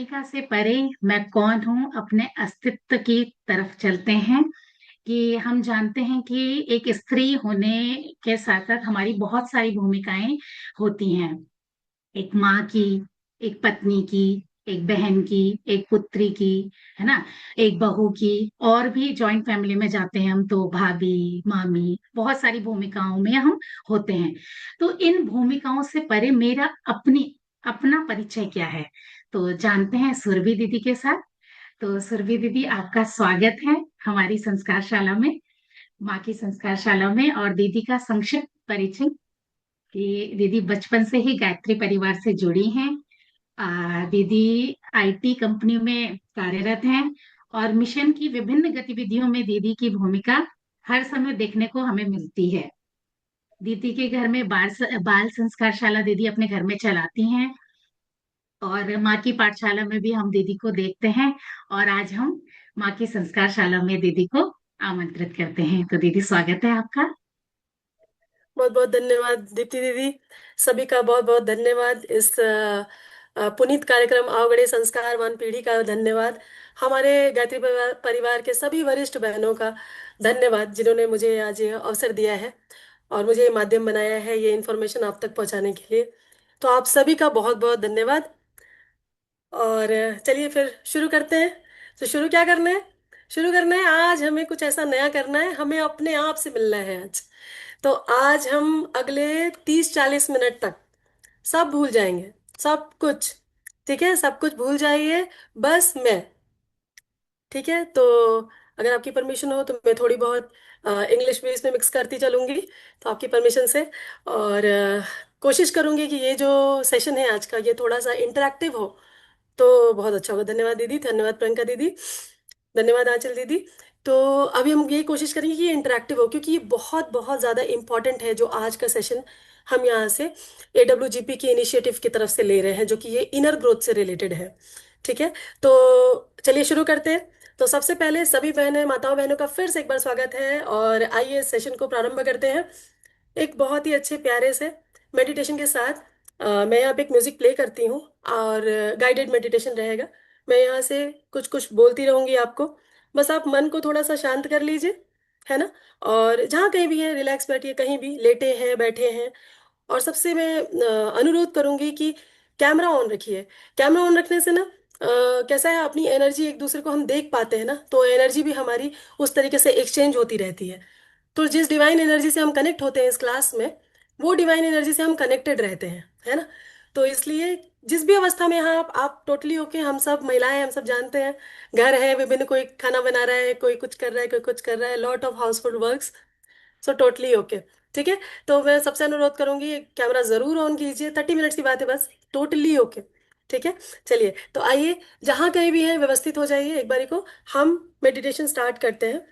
भूमिका से परे मैं कौन हूँ अपने अस्तित्व की तरफ चलते हैं कि हम जानते हैं कि एक स्त्री होने के साथ साथ हमारी बहुत सारी भूमिकाएं होती हैं। एक माँ की, एक पत्नी की, एक बहन की, एक पुत्री की, है ना, एक बहू की। और भी जॉइंट फैमिली में जाते हैं हम तो भाभी, मामी, बहुत सारी भूमिकाओं में हम होते हैं। तो इन भूमिकाओं से परे मेरा अपना परिचय क्या है, तो जानते हैं सुरभि दीदी के साथ। तो सुरभि दीदी, आपका स्वागत है हमारी संस्कारशाला में, माँ की संस्कारशाला में। और दीदी का संक्षिप्त परिचय कि दीदी बचपन से ही गायत्री परिवार से जुड़ी हैं। दीदी आईटी कंपनी में कार्यरत हैं और मिशन की विभिन्न गतिविधियों में दीदी की भूमिका हर समय देखने को हमें मिलती है। दीदी के घर में बाल संस्कारशाला दीदी अपने घर में चलाती हैं, और माँ की पाठशाला में भी हम दीदी को देखते हैं। और आज हम माँ की संस्कारशाला में दीदी को आमंत्रित करते हैं। तो दीदी, स्वागत है आपका। बहुत बहुत धन्यवाद दीप्ति दीदी। सभी का बहुत बहुत धन्यवाद। इस पुनीत कार्यक्रम आवगड़े संस्कारवान पीढ़ी का धन्यवाद। हमारे गायत्री परिवार के सभी वरिष्ठ बहनों का धन्यवाद, जिन्होंने मुझे आज ये अवसर दिया है और मुझे ये माध्यम बनाया है ये इन्फॉर्मेशन आप तक पहुंचाने के लिए। तो आप सभी का बहुत बहुत धन्यवाद। और चलिए फिर शुरू करते हैं। तो शुरू क्या करना है? शुरू करना है, आज हमें कुछ ऐसा नया करना है, हमें अपने आप से मिलना है आज। तो आज हम अगले 30-40 मिनट तक सब भूल जाएंगे, सब कुछ। ठीक है, सब कुछ भूल जाइए, बस मैं। ठीक है, तो अगर आपकी परमिशन हो तो मैं थोड़ी बहुत इंग्लिश भी इसमें मिक्स करती चलूंगी, तो आपकी परमिशन से। और कोशिश करूंगी कि ये जो सेशन है आज का, ये थोड़ा सा इंटरेक्टिव हो, तो बहुत अच्छा होगा। धन्यवाद दीदी, धन्यवाद प्रियंका दीदी, धन्यवाद आंचल दीदी। तो अभी हम ये कोशिश करेंगे कि ये इंटरेक्टिव हो, क्योंकि ये बहुत बहुत ज़्यादा इंपॉर्टेंट है जो आज का सेशन हम यहाँ से AWGP के इनिशिएटिव की तरफ से ले रहे हैं, जो कि ये इनर ग्रोथ से रिलेटेड है। ठीक है, तो चलिए शुरू करते हैं। तो सबसे पहले सभी बहनें, माताओं बहनों का फिर से एक बार स्वागत है, और आइए इस सेशन को प्रारंभ करते हैं एक बहुत ही अच्छे प्यारे से मेडिटेशन के साथ। मैं यहाँ पे एक म्यूजिक प्ले करती हूँ, और गाइडेड मेडिटेशन रहेगा। मैं यहाँ से कुछ कुछ बोलती रहूंगी आपको, बस आप मन को थोड़ा सा शांत कर लीजिए, है ना। और जहाँ कहीं भी है रिलैक्स बैठिए, कहीं भी लेटे हैं बैठे हैं। और सबसे मैं अनुरोध करूंगी कि कैमरा ऑन रखिए। कैमरा ऑन रखने से ना कैसा है, अपनी एनर्जी एक दूसरे को हम देख पाते हैं ना, तो एनर्जी भी हमारी उस तरीके से एक्सचेंज होती रहती है। तो जिस डिवाइन एनर्जी से हम कनेक्ट होते हैं इस क्लास में, वो डिवाइन एनर्जी से हम कनेक्टेड रहते हैं, है ना। तो इसलिए जिस भी अवस्था में हैं आप टोटली ओके। हम सब महिलाएं, हम सब जानते हैं, घर है विभिन्न, कोई खाना बना रहा है, कोई कुछ कर रहा है, कोई कुछ कर रहा है, lot of household works. So totally okay. ठीक है, तो मैं सबसे अनुरोध करूंगी कैमरा जरूर ऑन कीजिए, 30 मिनट्स की बात है बस। Totally okay. ठीक है, चलिए तो आइए, जहां कहीं भी है व्यवस्थित हो जाइए एक बारी को। हम मेडिटेशन स्टार्ट करते हैं।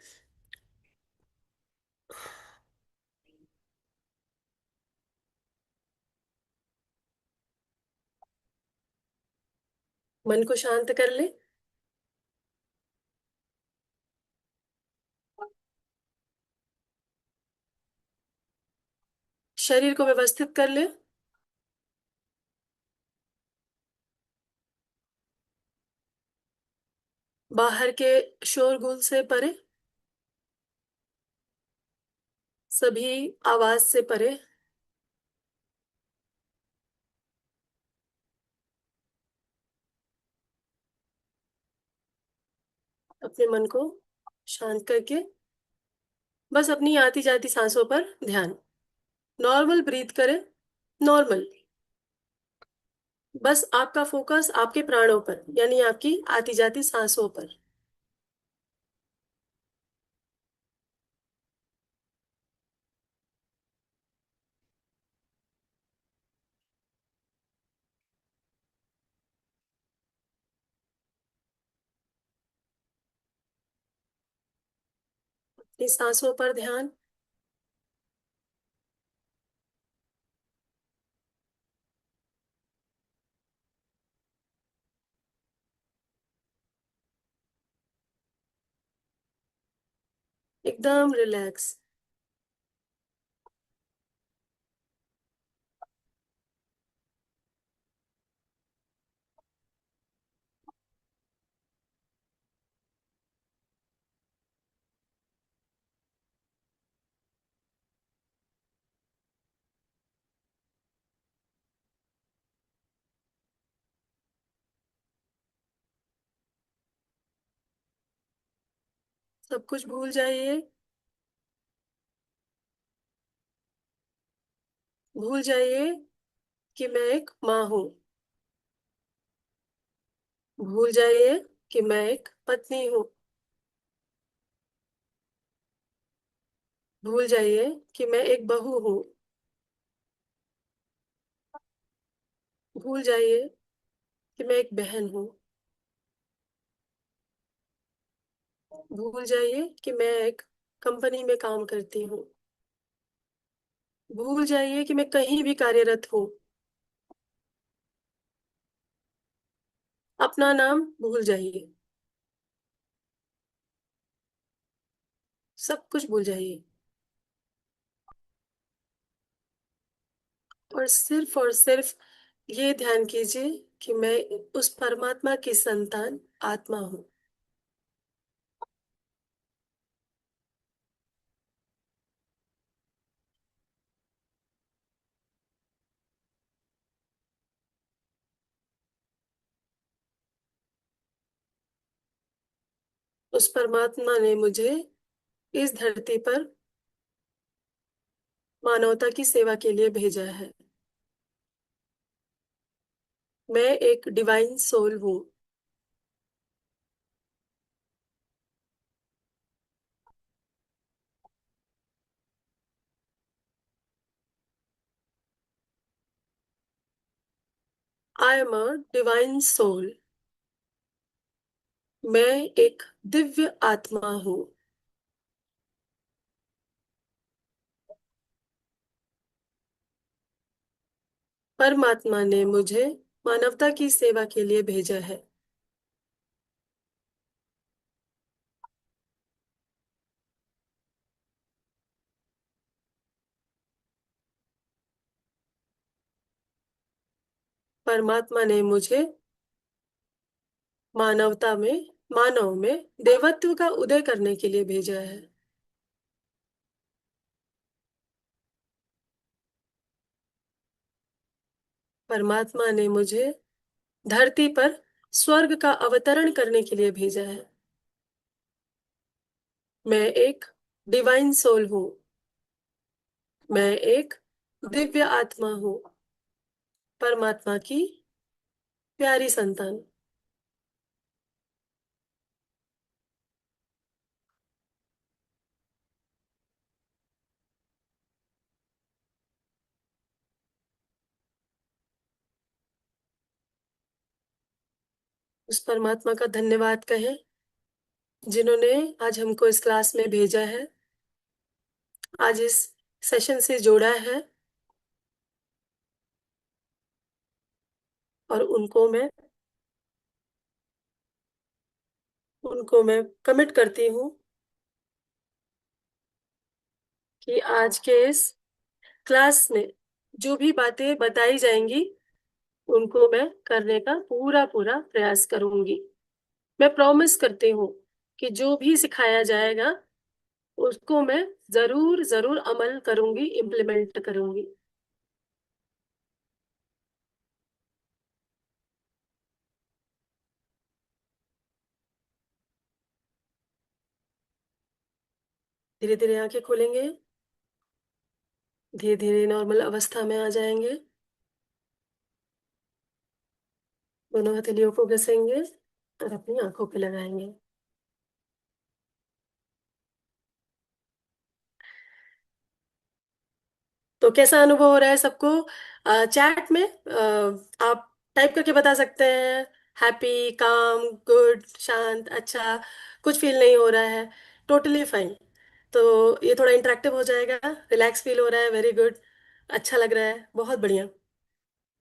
मन को शांत कर ले। शरीर को व्यवस्थित कर ले। बाहर के शोरगुल से परे, सभी आवाज से परे, अपने मन को शांत करके बस अपनी आती जाती सांसों पर ध्यान। नॉर्मल ब्रीथ करें, नॉर्मल। बस आपका फोकस आपके प्राणों पर, यानी आपकी आती जाती सांसों पर। अपनी सांसों पर ध्यान। एकदम रिलैक्स। सब कुछ भूल जाइए। भूल जाइए कि मैं एक माँ हूँ। भूल जाइए कि मैं एक पत्नी हूँ। भूल जाइए कि मैं एक बहू हूँ। भूल जाइए कि मैं एक बहन हूँ। भूल जाइए कि मैं एक कंपनी में काम करती हूँ। भूल जाइए कि मैं कहीं भी कार्यरत हूँ। अपना नाम भूल जाइए। सब कुछ भूल जाइए। और सिर्फ ये ध्यान कीजिए कि मैं उस परमात्मा की संतान आत्मा हूँ। उस परमात्मा ने मुझे इस धरती पर मानवता की सेवा के लिए भेजा है। मैं एक डिवाइन सोल हूँ। I am a divine soul. मैं एक दिव्य आत्मा हूँ। परमात्मा ने मुझे मानवता की सेवा के लिए भेजा है। परमात्मा ने मुझे मानवता में मानव में देवत्व का उदय करने के लिए भेजा है। परमात्मा ने मुझे धरती पर स्वर्ग का अवतरण करने के लिए भेजा है। मैं एक डिवाइन सोल हूँ। मैं एक दिव्य आत्मा हूँ। परमात्मा की प्यारी संतान। उस परमात्मा का धन्यवाद कहें जिन्होंने आज हमको इस क्लास में भेजा है, आज इस सेशन से जोड़ा है। और उनको मैं कमिट करती हूँ कि आज के इस क्लास में जो भी बातें बताई जाएंगी उनको मैं करने का पूरा पूरा प्रयास करूंगी। मैं प्रॉमिस करती हूँ कि जो भी सिखाया जाएगा उसको मैं जरूर जरूर अमल करूंगी, इम्प्लीमेंट करूंगी। धीरे धीरे आंखें खोलेंगे। धीरे धीरे नॉर्मल अवस्था में आ जाएंगे। दोनों हथेलियों को घसेंगे और अपनी आंखों पे लगाएंगे। तो कैसा अनुभव हो रहा है सबको? चैट में आप टाइप करके बता सकते हैं। हैप्पी, काम, गुड, शांत, अच्छा, कुछ फील नहीं हो रहा है, टोटली फाइन। तो ये थोड़ा इंटरेक्टिव हो जाएगा। रिलैक्स फील हो रहा है, वेरी गुड, अच्छा लग रहा है, बहुत बढ़िया,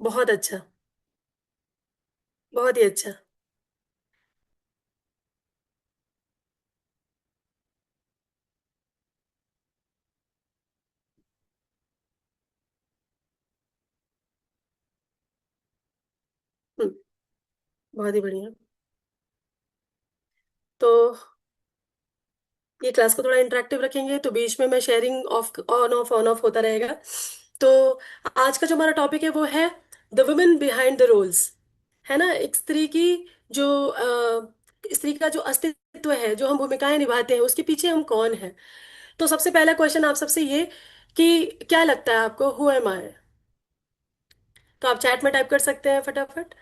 बहुत अच्छा, बहुत ही अच्छा। हम्म, बहुत ही बढ़िया। तो ये क्लास को थोड़ा इंटरेक्टिव रखेंगे तो बीच में मैं शेयरिंग ऑन ऑफ होता रहेगा। तो आज का जो हमारा टॉपिक है वो है the women behind the roles. है ना, एक स्त्री की जो स्त्री का जो अस्तित्व अस्तित्व है, जो हम भूमिकाएं निभाते हैं, उसके पीछे हम कौन हैं। तो सबसे पहला क्वेश्चन आप सबसे ये कि क्या लगता है आपको, हु एम आई? तो आप चैट में टाइप कर सकते हैं फटाफट।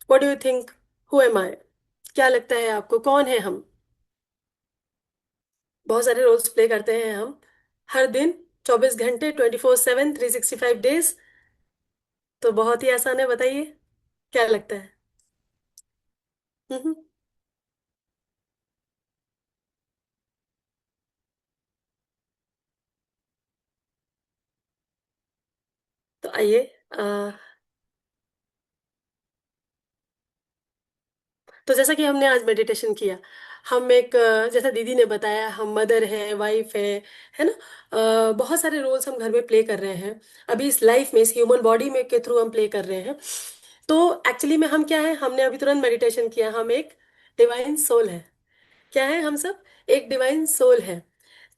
What do you think, who am I? क्या लगता है आपको, कौन है हम? बहुत सारे रोल्स प्ले करते हैं हम हर दिन, 24 घंटे, 24/7, 365 डेज। तो बहुत ही आसान है, बताइए क्या लगता है। हम्म। तो आइए, तो जैसा कि हमने आज मेडिटेशन किया, हम एक जैसा दीदी ने बताया, हम मदर हैं, वाइफ है ना। बहुत सारे रोल्स हम घर में प्ले कर रहे हैं, अभी इस लाइफ में, इस ह्यूमन बॉडी में के थ्रू हम प्ले कर रहे हैं। तो एक्चुअली में हम क्या है, हमने अभी तुरंत मेडिटेशन किया, हम एक डिवाइन सोल है। क्या है हम सब? एक डिवाइन सोल है।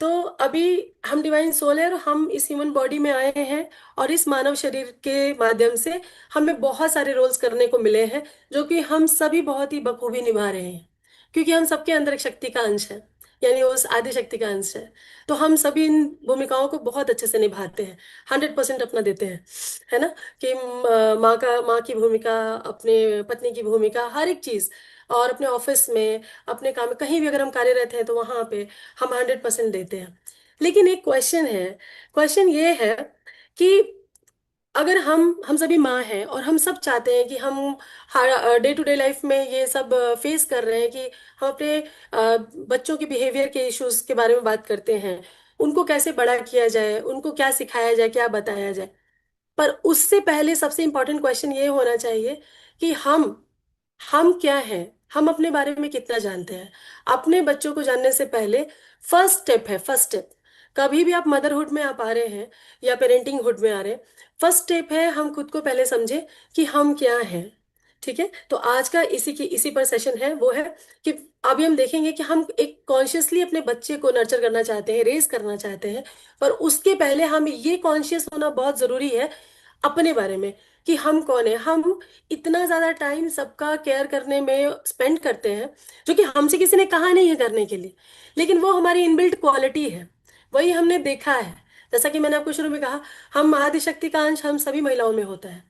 तो अभी हम डिवाइन सोल है और हम इस ह्यूमन बॉडी में आए हैं, और इस मानव शरीर के माध्यम से हमें बहुत सारे रोल्स करने को मिले हैं, जो कि हम सभी बहुत ही बखूबी निभा रहे हैं, क्योंकि हम सबके अंदर एक शक्ति का अंश है, यानी उस आदि शक्ति का अंश है। तो हम सभी इन भूमिकाओं को बहुत अच्छे से निभाते हैं, 100% अपना देते हैं, है ना। कि माँ की भूमिका, अपने पत्नी की भूमिका, हर एक चीज, और अपने ऑफिस में, अपने काम में, कहीं भी अगर हम कार्यरत हैं तो वहां पे हम 100% देते हैं। लेकिन एक क्वेश्चन है, क्वेश्चन ये है कि अगर हम सभी माँ हैं, और हम सब चाहते हैं कि हम डे टू डे लाइफ में ये सब फेस कर रहे हैं, कि हम अपने बच्चों के बिहेवियर के इश्यूज के बारे में बात करते हैं, उनको कैसे बड़ा किया जाए, उनको क्या सिखाया जाए, क्या बताया जाए। पर उससे पहले सबसे इंपॉर्टेंट क्वेश्चन ये होना चाहिए कि हम क्या हैं, हम अपने बारे में कितना जानते हैं। अपने बच्चों को जानने से पहले फर्स्ट स्टेप है, फर्स्ट स्टेप, कभी भी आप मदरहुड में आप आ रहे हैं या पेरेंटिंग हुड में आ रहे हैं, फर्स्ट स्टेप है हम खुद को पहले समझे कि हम क्या हैं। ठीक है, तो आज का इसी पर सेशन है, वो है कि अभी हम देखेंगे कि हम एक कॉन्शियसली अपने बच्चे को नर्चर करना चाहते हैं, रेज करना चाहते हैं, पर उसके पहले हम ये कॉन्शियस होना बहुत जरूरी है अपने बारे में, कि हम कौन है। हम इतना ज्यादा टाइम सबका केयर करने में स्पेंड करते हैं, जो कि हमसे किसी ने कहा नहीं है करने के लिए, लेकिन वो हमारी इनबिल्ट क्वालिटी है, वही हमने देखा है। जैसा कि मैंने आपको शुरू में कहा, हम आदिशक्ति का अंश हम सभी महिलाओं में होता है,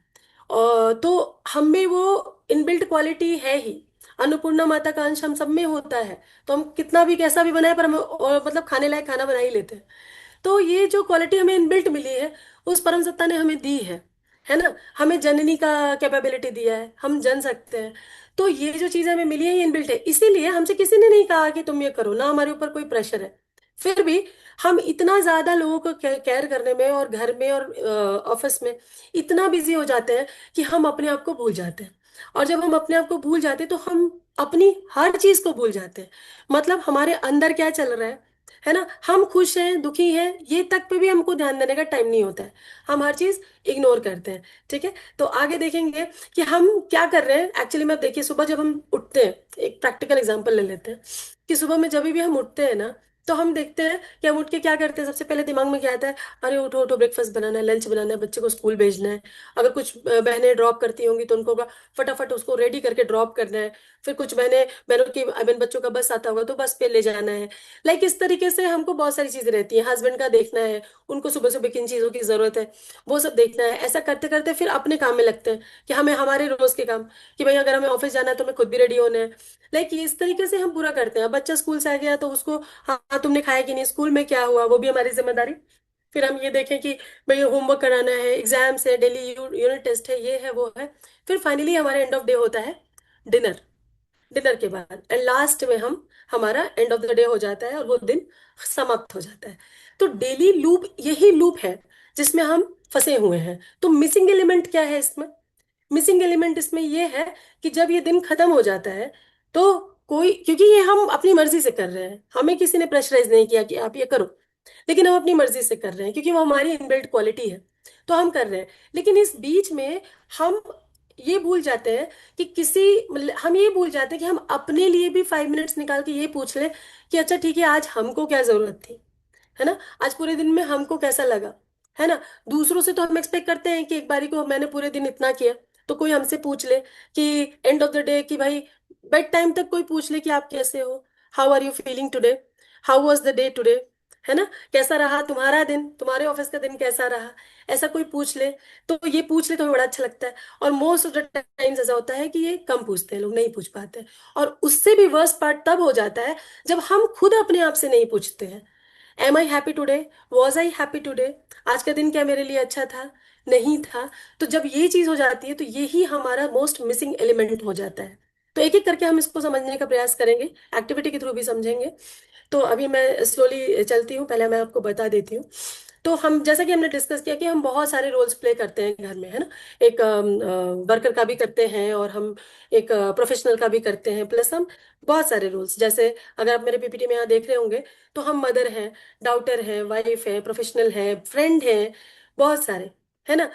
और तो हम में वो इनबिल्ट क्वालिटी है ही। अन्नपूर्णा माता का अंश हम सब में होता है, तो हम कितना भी कैसा भी बनाए, पर हम मतलब खाने लायक खाना बना ही लेते हैं। तो ये जो क्वालिटी हमें इनबिल्ट मिली है, उस परम सत्ता ने हमें दी है ना। हमें जननी का कैपेबिलिटी दिया है, हम जन सकते हैं। तो ये जो चीजें हमें मिली है, ये इनबिल्ट है, इसीलिए हमसे किसी ने नहीं कहा कि तुम ये करो ना, हमारे ऊपर कोई प्रेशर है। फिर भी हम इतना ज्यादा लोगों को केयर करने में, और घर में, और ऑफिस में इतना बिजी हो जाते हैं कि हम अपने आप को भूल जाते हैं। और जब हम अपने आप को भूल जाते हैं, तो हम अपनी हर चीज को भूल जाते हैं। मतलब हमारे अंदर क्या चल रहा है ना, हम खुश हैं, दुखी हैं, ये तक पे भी हमको ध्यान देने का टाइम नहीं होता है, हम हर चीज इग्नोर करते हैं। ठीक है, तो आगे देखेंगे कि हम क्या कर रहे हैं एक्चुअली में। अब देखिए, सुबह जब हम उठते हैं, एक प्रैक्टिकल एग्जांपल ले लेते हैं, कि सुबह में जब भी हम उठते हैं ना, तो हम देखते हैं कि हम उठ के क्या करते हैं। सबसे पहले दिमाग में क्या आता है? अरे उठो उठो, ब्रेकफास्ट बनाना है, लंच बनाना है, बच्चे को स्कूल भेजना है। अगर कुछ बहनें ड्रॉप करती होंगी तो उनको होगा फटाफट उसको रेडी करके ड्रॉप करना है। फिर कुछ बहनों की बहन बच्चों का बस आता होगा तो बस पे ले जाना है। लाइक इस तरीके से हमको बहुत सारी चीजें रहती हैं, हस्बैंड का देखना है, उनको सुबह सुबह किन चीजों की जरूरत है, वो सब देखना है। ऐसा करते करते फिर अपने काम में लगते हैं, कि हमें हमारे रोज के काम, कि भाई अगर हमें ऑफिस जाना है तो हमें खुद भी रेडी होना है। लाइक इस तरीके से हम पूरा करते हैं। अब बच्चा स्कूल से आ गया तो उसको, हाँ तुमने खाया कि नहीं, स्कूल में क्या हुआ, वो भी हमारी जिम्मेदारी। फिर हम ये देखें कि भाई होमवर्क कराना है, एग्जाम्स है, डेली यूनिट टेस्ट है, ये है वो है। फिर फाइनली हमारा एंड ऑफ डे होता है डिनर। डिनर के बाद एंड लास्ट में हम, हमारा एंड ऑफ द डे हो जाता है, और वो दिन समाप्त हो जाता है। तो डेली लूप, यही लूप है जिसमें हम फंसे हुए हैं। तो मिसिंग एलिमेंट क्या है इसमें? मिसिंग एलिमेंट इसमें ये है कि जब ये दिन खत्म हो जाता है, तो कोई, क्योंकि ये हम अपनी मर्जी से कर रहे हैं, हमें किसी ने प्रेशराइज नहीं किया कि आप ये करो, लेकिन हम अपनी मर्जी से कर रहे हैं, क्योंकि वो हमारी इनबिल्ट क्वालिटी है, तो हम कर रहे हैं। लेकिन इस बीच में हम ये भूल जाते हैं कि हम ये भूल जाते हैं कि हम अपने लिए भी 5 मिनट्स निकाल के ये पूछ लें कि अच्छा ठीक है, आज हमको क्या जरूरत थी, है ना। आज पूरे दिन में हमको कैसा लगा, है ना। दूसरों से तो हम एक्सपेक्ट करते हैं कि एक बारी को मैंने पूरे दिन इतना किया, तो कोई हमसे पूछ ले कि एंड ऑफ द डे कि भाई बेड टाइम तक कोई पूछ ले कि आप कैसे हो, how are you feeling today, how was the day today, है ना, कैसा रहा तुम्हारा दिन, तुम्हारे ऑफिस का दिन कैसा रहा, ऐसा कोई पूछ ले, तो ये पूछ ले तो हमें बड़ा अच्छा लगता है। और मोस्ट ऑफ द टाइम्स ऐसा होता है कि ये कम पूछते हैं लोग, नहीं पूछ पाते। और उससे भी वर्स्ट पार्ट तब हो जाता है जब हम खुद अपने आप से नहीं पूछते हैं, am I happy today, was I happy today, आज का दिन क्या मेरे लिए अच्छा था, नहीं था। तो जब ये चीज हो जाती है तो यही हमारा मोस्ट मिसिंग एलिमेंट हो जाता है। तो एक एक करके हम इसको समझने का प्रयास करेंगे, एक्टिविटी के थ्रू भी समझेंगे। तो अभी मैं स्लोली चलती हूँ, पहले मैं आपको बता देती हूँ। तो हम जैसा कि हमने डिस्कस किया कि हम बहुत सारे रोल्स प्ले करते हैं घर में, है ना, एक वर्कर का भी करते हैं और हम एक प्रोफेशनल का भी करते हैं, प्लस हम बहुत सारे रोल्स, जैसे अगर आप मेरे पीपीटी में यहाँ देख रहे होंगे तो हम मदर हैं, डाउटर हैं, वाइफ है, प्रोफेशनल है, फ्रेंड है, बहुत सारे, है ना।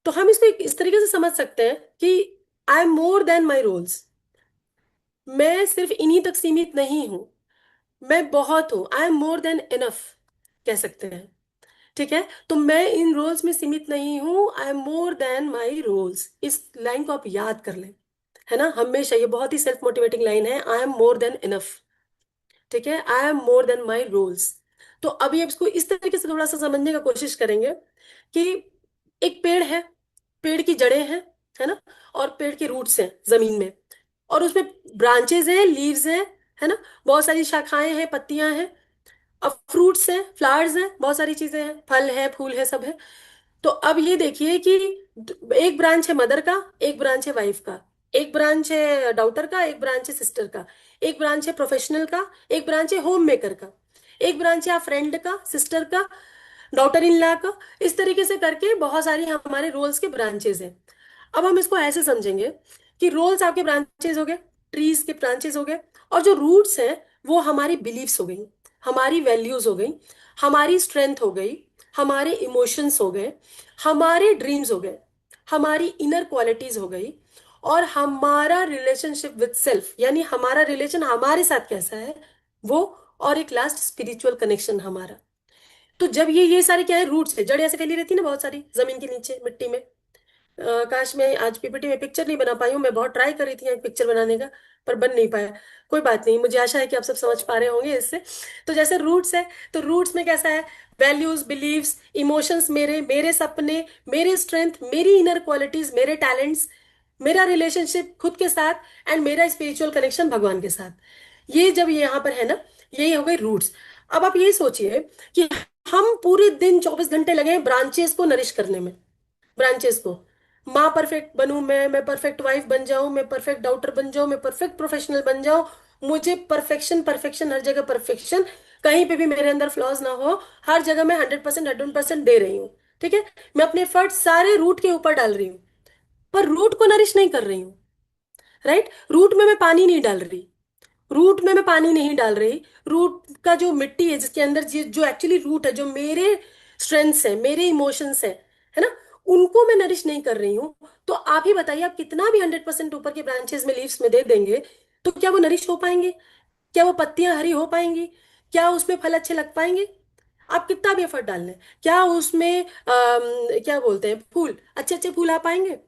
तो हम इसको इस तरीके से समझ सकते हैं कि I am more than my roles, मैं सिर्फ इन्हीं तक सीमित नहीं हूं, मैं बहुत हूं, I am more than enough कह सकते हैं। ठीक है, तो मैं इन रोल्स में सीमित नहीं हूं, I am more than my roles, इस लाइन को आप याद कर लें, है ना, हमेशा। ये बहुत ही सेल्फ मोटिवेटिंग लाइन है, I am more than enough. ठीक है, I am more than my roles. तो अभी अब इसको इस तरीके से थोड़ा सा समझने का कोशिश करेंगे कि एक पेड़ है, पेड़ की जड़ें हैं, है ना, और पेड़ के रूट्स हैं जमीन में, और उसमें ब्रांचेज हैं, लीव्स हैं, है ना, बहुत सारी शाखाएं हैं, पत्तियां हैं, अब फ्रूट्स हैं, फ्लावर्स हैं, बहुत सारी चीजें हैं, फल है, फूल है, सब है। तो अब ये देखिए कि एक ब्रांच है मदर का, एक ब्रांच है वाइफ का, एक ब्रांच है डॉटर का, एक ब्रांच है सिस्टर का, एक ब्रांच है प्रोफेशनल का, एक ब्रांच है होम मेकर का, एक ब्रांच है फ्रेंड का, सिस्टर का, डॉटर इन लॉ का। इस तरीके से करके बहुत सारी हमारे रोल्स के ब्रांचेस हैं। अब हम इसको ऐसे समझेंगे कि रोल्स आपके ब्रांचेस हो गए, ट्रीज के ब्रांचेस हो गए, और जो रूट्स हैं वो हमारी बिलीव्स हो गई, हमारी वैल्यूज हो गई, हमारी स्ट्रेंथ हो गई, हमारे इमोशंस हो गए, हमारे ड्रीम्स हो गए, हमारी इनर क्वालिटीज हो गई, और हमारा रिलेशनशिप विद सेल्फ, यानी हमारा रिलेशन हमारे साथ कैसा है वो, और एक लास्ट स्पिरिचुअल कनेक्शन हमारा। तो जब ये सारे क्या है, रूट्स है, जड़ ऐसे फैली रहती है ना बहुत सारी जमीन के नीचे मिट्टी में। काश मैं आज पीपीटी में पिक्चर नहीं बना पाई हूँ, मैं बहुत ट्राई कर रही थी एक पिक्चर बनाने का, पर बन नहीं पाया। कोई बात नहीं, मुझे आशा है कि आप सब समझ पा रहे होंगे इससे। तो जैसे रूट्स है, तो रूट्स में कैसा है, वैल्यूज, बिलीव्स, इमोशंस, मेरे मेरे सपने, मेरे स्ट्रेंथ, मेरी इनर क्वालिटीज, मेरे टैलेंट्स, मेरा रिलेशनशिप खुद के साथ, एंड मेरा स्पिरिचुअल कनेक्शन भगवान के साथ। ये जब ये यहाँ पर है ना, यही हो गई रूट्स। अब आप ये सोचिए कि हम पूरे दिन 24 घंटे लगे हैं ब्रांचेस को नरिश करने में, ब्रांचेस को, माँ परफेक्ट बनूं, मैं परफेक्ट वाइफ बन जाऊं, मैं परफेक्ट डॉक्टर बन जाऊं, मैं परफेक्ट प्रोफेशनल बन जाऊं, मुझे परफेक्शन परफेक्शन, हर जगह परफेक्शन, कहीं पे भी मेरे अंदर फ्लॉज ना हो, हर जगह मैं 100%, 100% दे रही हूँ। ठीक है, मैं अपने एफर्ट सारे रूट के ऊपर डाल रही हूँ, पर रूट को नरिश नहीं कर रही हूँ। राइट, रूट में मैं पानी नहीं डाल रही, रूट में मैं पानी नहीं डाल रही, रूट का जो मिट्टी है जिसके अंदर जो एक्चुअली रूट है, जो मेरे स्ट्रेंथ्स है, मेरे इमोशंस है ना, उनको मैं नरिश नहीं कर रही हूँ। तो आप ही बताइए, आप कितना भी 100% ऊपर के ब्रांचेस में, लीव्स में दे देंगे, तो क्या वो नरिश हो पाएंगे, क्या वो पत्तियां हरी हो पाएंगी, क्या उसमें फल अच्छे लग पाएंगे? आप कितना भी एफर्ट डाल लें, क्या उसमें क्या बोलते हैं, फूल, अच्छे अच्छे फूल आ पाएंगे?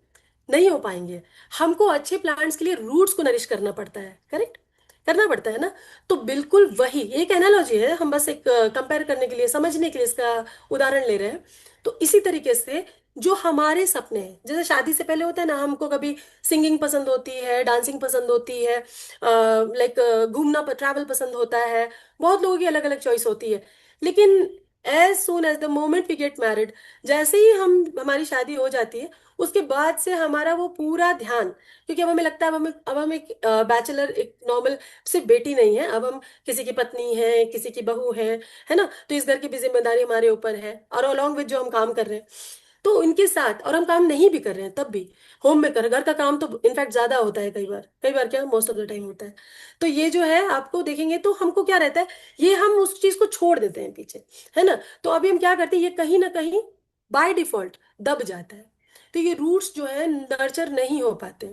नहीं हो पाएंगे। हमको अच्छे प्लांट्स के लिए रूट्स को नरिश करना पड़ता है, करेक्ट, करना पड़ता है ना। तो बिल्कुल वही एक एनालॉजी है, हम बस एक कंपेयर करने के लिए, समझने के लिए इसका उदाहरण ले रहे हैं। तो इसी तरीके से जो हमारे सपने हैं, जैसे शादी से पहले होता है ना, हमको कभी सिंगिंग पसंद होती है, डांसिंग पसंद होती है, लाइक घूमना, ट्रैवल पसंद होता है, बहुत लोगों की अलग अलग चॉइस होती है। लेकिन as soon as the moment we get married, जैसे ही हम हमारी शादी हो जाती है, उसके बाद से हमारा वो पूरा ध्यान, क्योंकि अब हमें लगता है अब हम एक बैचलर, एक नॉर्मल सिर्फ बेटी नहीं है, अब हम किसी की पत्नी है, किसी की बहू है ना, तो इस घर की भी जिम्मेदारी हमारे ऊपर है, और अलॉन्ग विद जो हम काम कर रहे हैं, तो उनके साथ, और हम काम नहीं भी कर रहे हैं तब भी, होम में कर, घर का काम तो इनफैक्ट ज्यादा होता है, कई बार, कई बार क्या, मोस्ट ऑफ द टाइम होता है। तो ये जो है आपको देखेंगे तो हमको क्या रहता है, ये हम उस चीज को छोड़ देते हैं पीछे, है ना। तो अभी हम क्या करते हैं, ये कहीं ना कहीं बाय डिफॉल्ट दब जाता है। तो ये रूट्स जो है नर्चर नहीं हो पाते।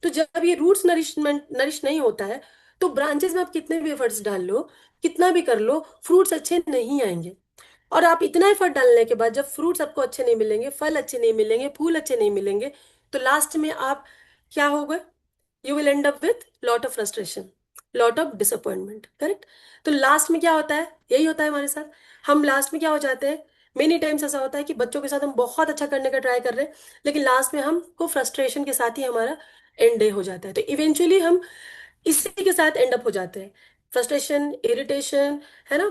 तो जब ये रूट्स नरिशमेंट नरिश नहीं होता है, तो ब्रांचेस में आप कितने भी एफर्ट्स डाल लो, कितना भी कर लो, फ्रूट्स अच्छे नहीं आएंगे। और आप इतना एफर्ट डालने के बाद जब फ्रूट्स आपको अच्छे नहीं मिलेंगे, फल अच्छे नहीं मिलेंगे, फूल अच्छे नहीं मिलेंगे, तो लास्ट में आप क्या हो गए, you will and up with lot of frustration, lot of disappointment, correct? तो लास्ट में क्या होता है, यही होता है हमारे साथ। हम लास्ट में क्या हो जाते हैं, मेनी टाइम्स ऐसा होता है कि बच्चों के साथ हम बहुत अच्छा करने का ट्राई कर रहे हैं, लेकिन लास्ट में हमको फ्रस्ट्रेशन के साथ ही हमारा एंड डे हो जाता है। तो इवेंचुअली हम इसी के साथ एंड अप हो जाते हैं, फ्रस्ट्रेशन, इरिटेशन, है ना,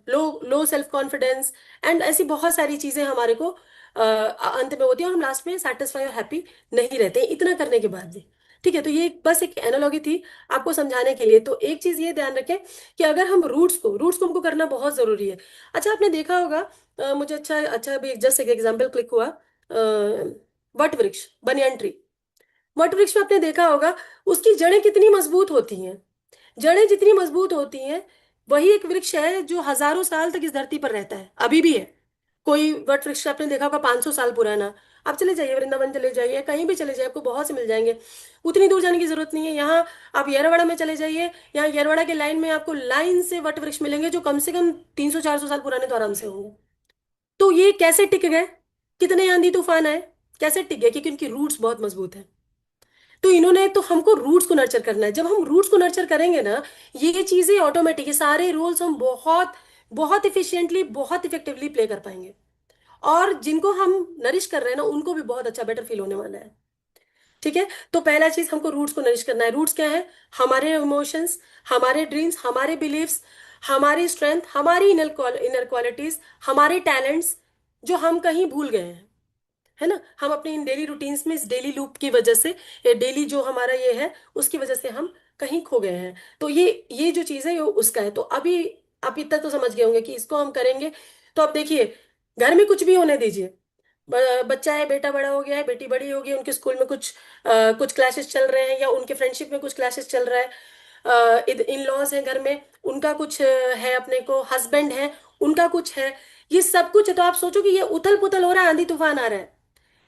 लो लो सेल्फ कॉन्फिडेंस, एंड ऐसी बहुत सारी चीजें हमारे को अंत में होती है, और हम लास्ट में सेटिस्फाई और हैप्पी नहीं रहते हैं इतना करने के बाद भी। ठीक है, तो ये बस एक एनालॉगी थी आपको समझाने के लिए। तो एक चीज ये ध्यान रखें कि अगर हम रूट्स को हमको करना बहुत जरूरी है। अच्छा, आपने देखा होगा, मुझे अच्छा अच्छा अभी जस्ट एक एग्जांपल क्लिक हुआ, वट वृक्ष, बनियान ट्री। वट वृक्ष में आपने देखा होगा उसकी जड़ें कितनी मजबूत होती हैं। जड़ें जितनी मजबूत होती हैं, वही एक वृक्ष है जो हजारों साल तक इस धरती पर रहता है, अभी भी है। कोई वट वृक्ष आपने देखा होगा 500 साल पुराना, आप चले जाइए वृंदावन चले जाइए, कहीं भी चले जाइए, आपको बहुत से मिल जाएंगे। उतनी दूर जाने की जरूरत नहीं है। यहाँ आप येरवड़ा में चले जाइए, यहाँ येरवड़ा के लाइन में आपको लाइन से वट वृक्ष मिलेंगे जो कम से कम 300 400 साल पुराने तो आराम से होंगे। तो ये कैसे टिक गए, कितने आंधी तूफान आए, कैसे टिक गए? क्योंकि उनकी रूट्स बहुत मजबूत है। तो इन्होंने, तो हमको रूट्स को नर्चर करना है। जब हम रूट्स को नर्चर करेंगे ना, ये चीजें ऑटोमेटिक, ये सारे रोल्स हम बहुत बहुत इफिशिएंटली, बहुत इफेक्टिवली प्ले कर पाएंगे। और जिनको हम नरिश कर रहे हैं ना, उनको भी बहुत अच्छा, बेटर फील होने वाला है। ठीक है, तो पहला चीज हमको रूट्स को नरिश करना है। रूट्स क्या है? हमारे इमोशंस, हमारे ड्रीम्स, हमारे बिलीव्स, हमारी स्ट्रेंथ, हमारी इनर क्वालिटीज, हमारे टैलेंट्स जो हम कहीं भूल गए हैं, है ना। हम अपने इन डेली रूटीन्स में, इस डेली लूप की वजह से, या डेली जो हमारा ये है उसकी वजह से हम कहीं खो गए हैं। तो ये जो चीज़ है ये उसका है। तो अभी आप इतना तो समझ गए होंगे कि इसको हम करेंगे। तो अब देखिए, घर में कुछ भी होने दीजिए, बच्चा है, बेटा बड़ा हो गया है, बेटी बड़ी हो गई, उनके स्कूल में कुछ क्लासेस चल रहे हैं, या उनके फ्रेंडशिप में कुछ क्लासेस चल रहा है, इन लॉज हैं घर में, उनका कुछ है, अपने को हस्बैंड है, उनका कुछ है, ये सब कुछ है। तो आप सोचो कि ये उथल पुथल हो रहा है, आंधी तूफान आ रहा है,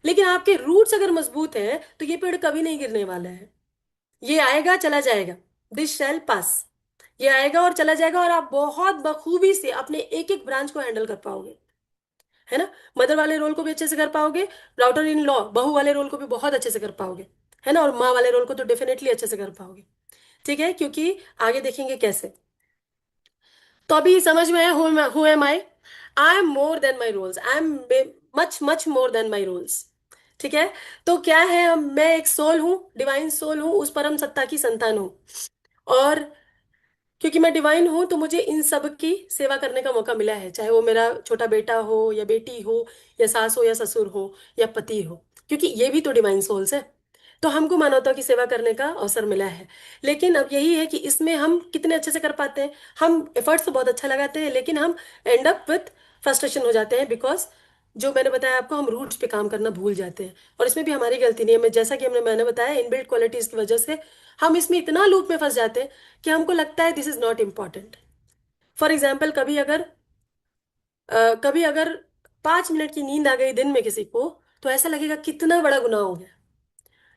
लेकिन आपके रूट्स अगर मजबूत हैं तो ये पेड़ कभी नहीं गिरने वाला है। ये आएगा चला जाएगा, दिस शैल पास। ये आएगा और चला जाएगा, और आप बहुत बखूबी से अपने एक एक ब्रांच को हैंडल कर पाओगे, है ना। मदर वाले रोल को भी अच्छे से कर पाओगे, डॉटर इन लॉ, बहू वाले रोल को भी बहुत अच्छे से कर पाओगे, है ना, और माँ वाले रोल को तो डेफिनेटली अच्छे से कर पाओगे। ठीक है, क्योंकि आगे देखेंगे कैसे। तो अभी समझ में आया, who am I am more than my roles, I am much much more than my roles. ठीक है, तो क्या है, मैं एक सोल हूँ, डिवाइन सोल हूँ, उस परम सत्ता की संतान हूँ। और क्योंकि मैं डिवाइन हूं, तो मुझे इन सब की सेवा करने का मौका मिला है, चाहे वो मेरा छोटा बेटा हो या बेटी हो, या सास हो या ससुर हो, या पति हो, क्योंकि ये भी तो डिवाइन सोल्स है। तो हमको मानवता की सेवा करने का अवसर मिला है। लेकिन अब यही है कि इसमें हम कितने अच्छे से कर पाते हैं। हम एफर्ट्स तो बहुत अच्छा लगाते हैं, लेकिन हम एंड अप विथ फ्रस्ट्रेशन हो जाते हैं, बिकॉज जो मैंने बताया आपको, हम रूट्स पे काम करना भूल जाते हैं। और इसमें भी हमारी गलती नहीं है, मैं जैसा कि मैंने बताया, इनबिल्ट क्वालिटीज की वजह से हम इसमें इतना लूप में फंस जाते हैं कि हमको लगता है this is not important. For example, कभी अगर 5 मिनट की नींद आ गई दिन में किसी को, तो ऐसा लगेगा कितना बड़ा गुनाह हो गया,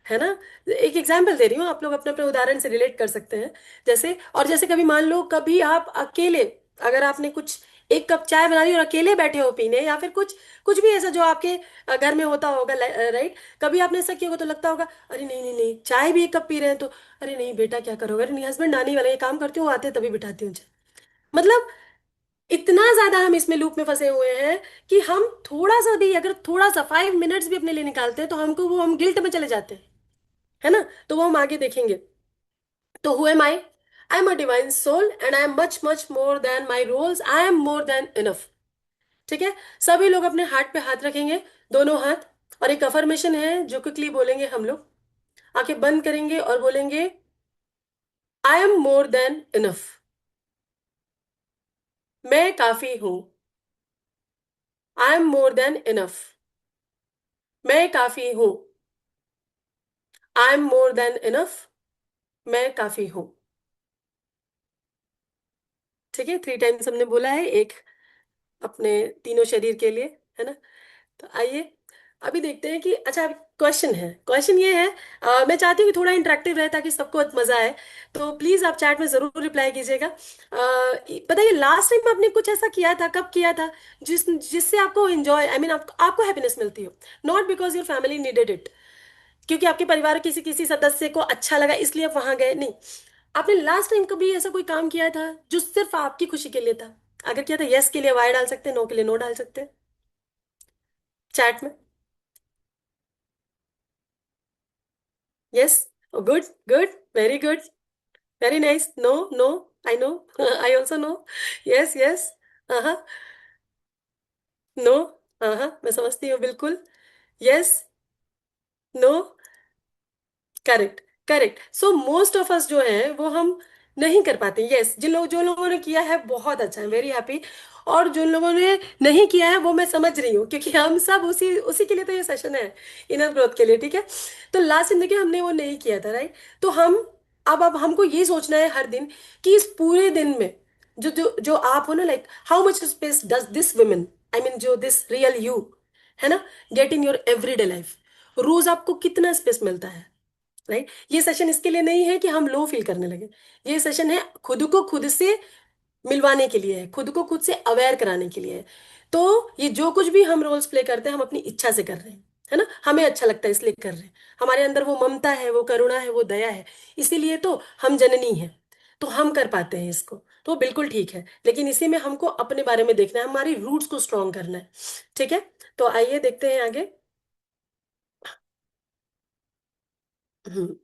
है ना। एक एग्जाम्पल दे रही हूँ, आप लोग अपने अपने उदाहरण से रिलेट कर सकते हैं। जैसे कभी मान लो, कभी आप अकेले, अगर आपने कुछ एक कप चाय बना ली और अकेले बैठे हो पीने, या फिर कुछ कुछ भी ऐसा जो आपके घर में होता होगा, राइट। कभी आपने ऐसा किया होगा तो लगता होगा, अरे नहीं नहीं नहीं, चाय भी एक कप पी रहे हैं तो, अरे नहीं बेटा क्या करोगे, अरे नहीं हस्बैंड आने वाले, ये काम करती हूँ, आते हैं तभी बिठाती हूँ चाय। मतलब इतना ज्यादा हम इसमें लूप में फंसे हुए हैं कि हम थोड़ा सा भी, अगर थोड़ा सा 5 मिनट्स भी अपने लिए निकालते हैं, तो हमको वो, हम गिल्ट में चले जाते हैं, है ना। तो वो हम आगे देखेंगे। तो who am I am a divine soul and I am much much more than my roles, I am more than enough. ठीक है, सभी लोग अपने हाथ पे हाथ रखेंगे, दोनों हाथ, और एक अफर्मेशन है जो क्विकली बोलेंगे हम लोग। आंखें बंद करेंगे और बोलेंगे, आई एम मोर देन इनफ। मैं काफी हूं। I am more than enough. मैं काफी हूं। I am more than enough. मैं काफी हूं। ठीक है, 3 टाइम्स हमने बोला है, एक अपने तीनों शरीर के लिए, है ना। तो आइए अभी देखते हैं कि, अच्छा, क्वेश्चन है, क्वेश्चन ये है, मैं चाहती हूँ कि थोड़ा इंटरेक्टिव रहे ताकि सबको मजा आए। तो प्लीज आप चैट में जरूर रिप्लाई कीजिएगा। बताइए, लास्ट टाइम आपने कुछ ऐसा किया था, कब किया था, जिससे आपको एंजॉय, आई मीन आपको हैप्पीनेस मिलती हो, not because your family needed it, क्योंकि आपके परिवार के किसी किसी सदस्य को अच्छा लगा इसलिए आप वहां गए, नहीं। आपने लास्ट टाइम कभी ऐसा कोई काम किया था जो सिर्फ आपकी खुशी के लिए था? अगर किया था, यस के लिए वाई डाल सकते हैं, नो के लिए नो डाल सकते हैं चैट में। Yes, good, good, very good, very nice. No, no, I know, I also know. Yes, yes, हाँ, नो, हाँ, मैं समझती हूँ बिल्कुल। Yes, no, correct, correct. So most of us जो है वो हम नहीं कर पाते। यस, जो लोगों ने किया है बहुत अच्छा है, वेरी हैप्पी। और जिन लोगों ने नहीं किया है वो मैं समझ रही हूँ, क्योंकि हम सब उसी उसी के लिए तो ये सेशन है, इनर ग्रोथ के लिए, ठीक है। तो लास्ट जिंदगी हमने वो नहीं किया था, राइट। तो हम अब हमको ये सोचना है हर दिन कि इस पूरे दिन में जो जो जो आप हो ना, like how much space does this women, I mean जो दिस रियल यू है ना, get in your everyday life. रोज आपको कितना स्पेस मिलता है, राइट। ये सेशन इसके लिए नहीं है कि हम लो फील करने लगे। ये सेशन है खुद को खुद से मिलवाने के लिए है, खुद को खुद से अवेयर कराने के लिए है। तो ये जो कुछ भी हम रोल्स प्ले करते हैं हम अपनी इच्छा से कर रहे हैं, है ना, हमें अच्छा लगता है इसलिए कर रहे हैं। हमारे अंदर वो ममता है, वो करुणा है, वो दया है, इसीलिए तो हम जननी है। तो हम कर पाते हैं इसको, तो बिल्कुल ठीक है। लेकिन इसी में हमको अपने बारे में देखना है, हमारी रूट्स को स्ट्रॉन्ग करना है, ठीक है। तो आइए देखते हैं आगे। हम्म,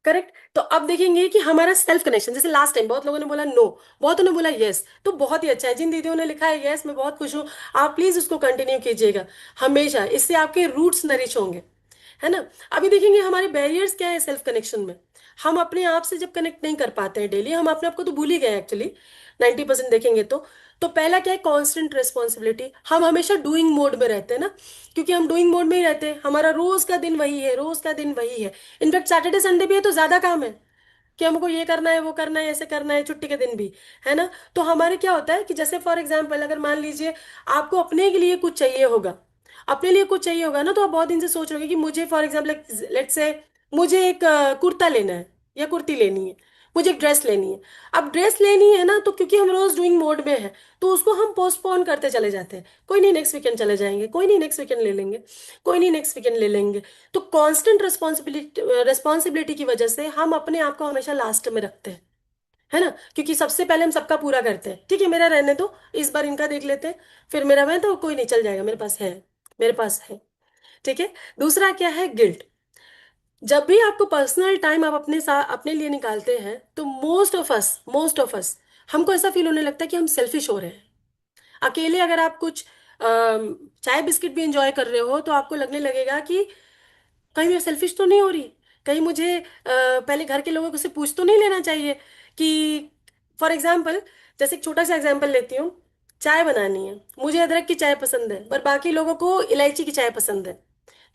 करेक्ट। तो अब देखेंगे कि हमारा सेल्फ कनेक्शन, जैसे लास्ट टाइम बहुत लोगों ने बोला नो, बहुतों ने बोला यस, तो बहुत ही अच्छा है। जिन दीदियों ने लिखा है यस, मैं बहुत खुश हूँ। आप प्लीज उसको कंटिन्यू कीजिएगा हमेशा, इससे आपके रूट्स नरिश होंगे, है ना। अभी देखेंगे हमारे बैरियर्स क्या है सेल्फ कनेक्शन में। हम अपने आप से जब कनेक्ट नहीं कर पाते हैं डेली, हम अपने आप को तो भूल ही गए एक्चुअली, 90% देखेंगे तो पहला क्या है, कांस्टेंट रिस्पॉन्सिबिलिटी। हम हमेशा डूइंग मोड में रहते हैं ना, क्योंकि हम डूइंग मोड में ही रहते हैं, हमारा रोज का दिन वही है, रोज का दिन वही है। इनफैक्ट सैटरडे संडे भी है तो ज्यादा काम है कि हमको ये करना है, वो करना है, ऐसे करना है, छुट्टी के दिन भी, है ना। तो हमारे क्या होता है कि जैसे फॉर एग्जाम्पल अगर मान लीजिए आपको अपने के लिए कुछ चाहिए होगा, अपने लिए कुछ चाहिए होगा ना, तो आप बहुत दिन से सोच रहे हो कि मुझे फॉर एग्जाम्पल लेट्स से मुझे एक कुर्ता लेना है या कुर्ती लेनी है, मुझे एक ड्रेस लेनी है। अब ड्रेस लेनी है ना, तो क्योंकि हम रोज डूइंग मोड में है तो उसको हम पोस्टपोन करते चले जाते हैं। कोई नहीं नेक्स्ट वीकेंड चले जाएंगे, कोई नहीं नेक्स्ट वीकेंड ले लेंगे, कोई नहीं नेक्स्ट वीकेंड ले लेंगे। तो कांस्टेंट रिस्पॉन्सिबिलिटी रिस्पॉन्सिबिलिटी की वजह से हम अपने आप को हमेशा लास्ट में रखते हैं, है ना। क्योंकि सबसे पहले हम सबका पूरा करते हैं, ठीक है मेरा रहने दो, इस बार इनका देख लेते हैं, फिर मेरा मैं तो कोई नहीं चल जाएगा, मेरे पास है, मेरे पास है, ठीक है। दूसरा क्या है, गिल्ट। जब भी आपको पर्सनल टाइम आप अपने साथ अपने लिए निकालते हैं तो मोस्ट ऑफ अस हमको ऐसा फील होने लगता है कि हम सेल्फिश हो रहे हैं। अकेले अगर आप कुछ चाय बिस्किट भी इंजॉय कर रहे हो तो आपको लगने लगेगा कि कहीं मैं सेल्फिश तो नहीं हो रही, कहीं मुझे पहले घर के लोगों से पूछ तो नहीं लेना चाहिए कि फॉर एग्जाम्पल, जैसे एक छोटा सा एग्जाम्पल लेती हूँ। चाय बनानी है, मुझे अदरक की चाय पसंद है पर बाकी लोगों को इलायची की चाय पसंद है,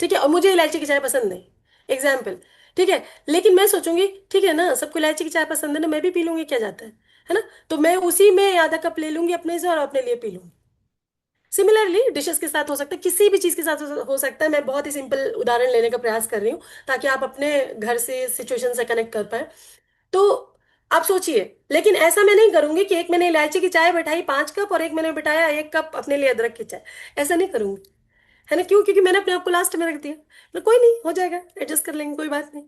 ठीक है, और मुझे इलायची की चाय पसंद नहीं, एग्जाम्पल, ठीक है। लेकिन मैं सोचूंगी ठीक है ना, सबको इलायची की चाय पसंद है ना, मैं भी पी लूंगी, क्या जाता है ना। तो मैं उसी में आधा कप ले लूंगी अपने से और अपने लिए पी लूंगी। सिमिलरली डिशेस के साथ हो सकता है, किसी भी चीज के साथ हो सकता है। मैं बहुत ही सिंपल उदाहरण लेने का प्रयास कर रही हूँ ताकि आप अपने घर से सिचुएशन से कनेक्ट कर पाए। तो आप सोचिए, लेकिन ऐसा मैं नहीं करूंगी कि एक मैंने इलायची की चाय बैठाई 5 कप और एक मैंने बिठाया 1 कप अपने लिए अदरक की चाय, ऐसा नहीं करूंगी, है ना। क्यों? क्योंकि मैंने अपने आप को लास्ट में रख दिया। मैं कोई नहीं, हो जाएगा, एडजस्ट कर लेंगे, कोई बात नहीं।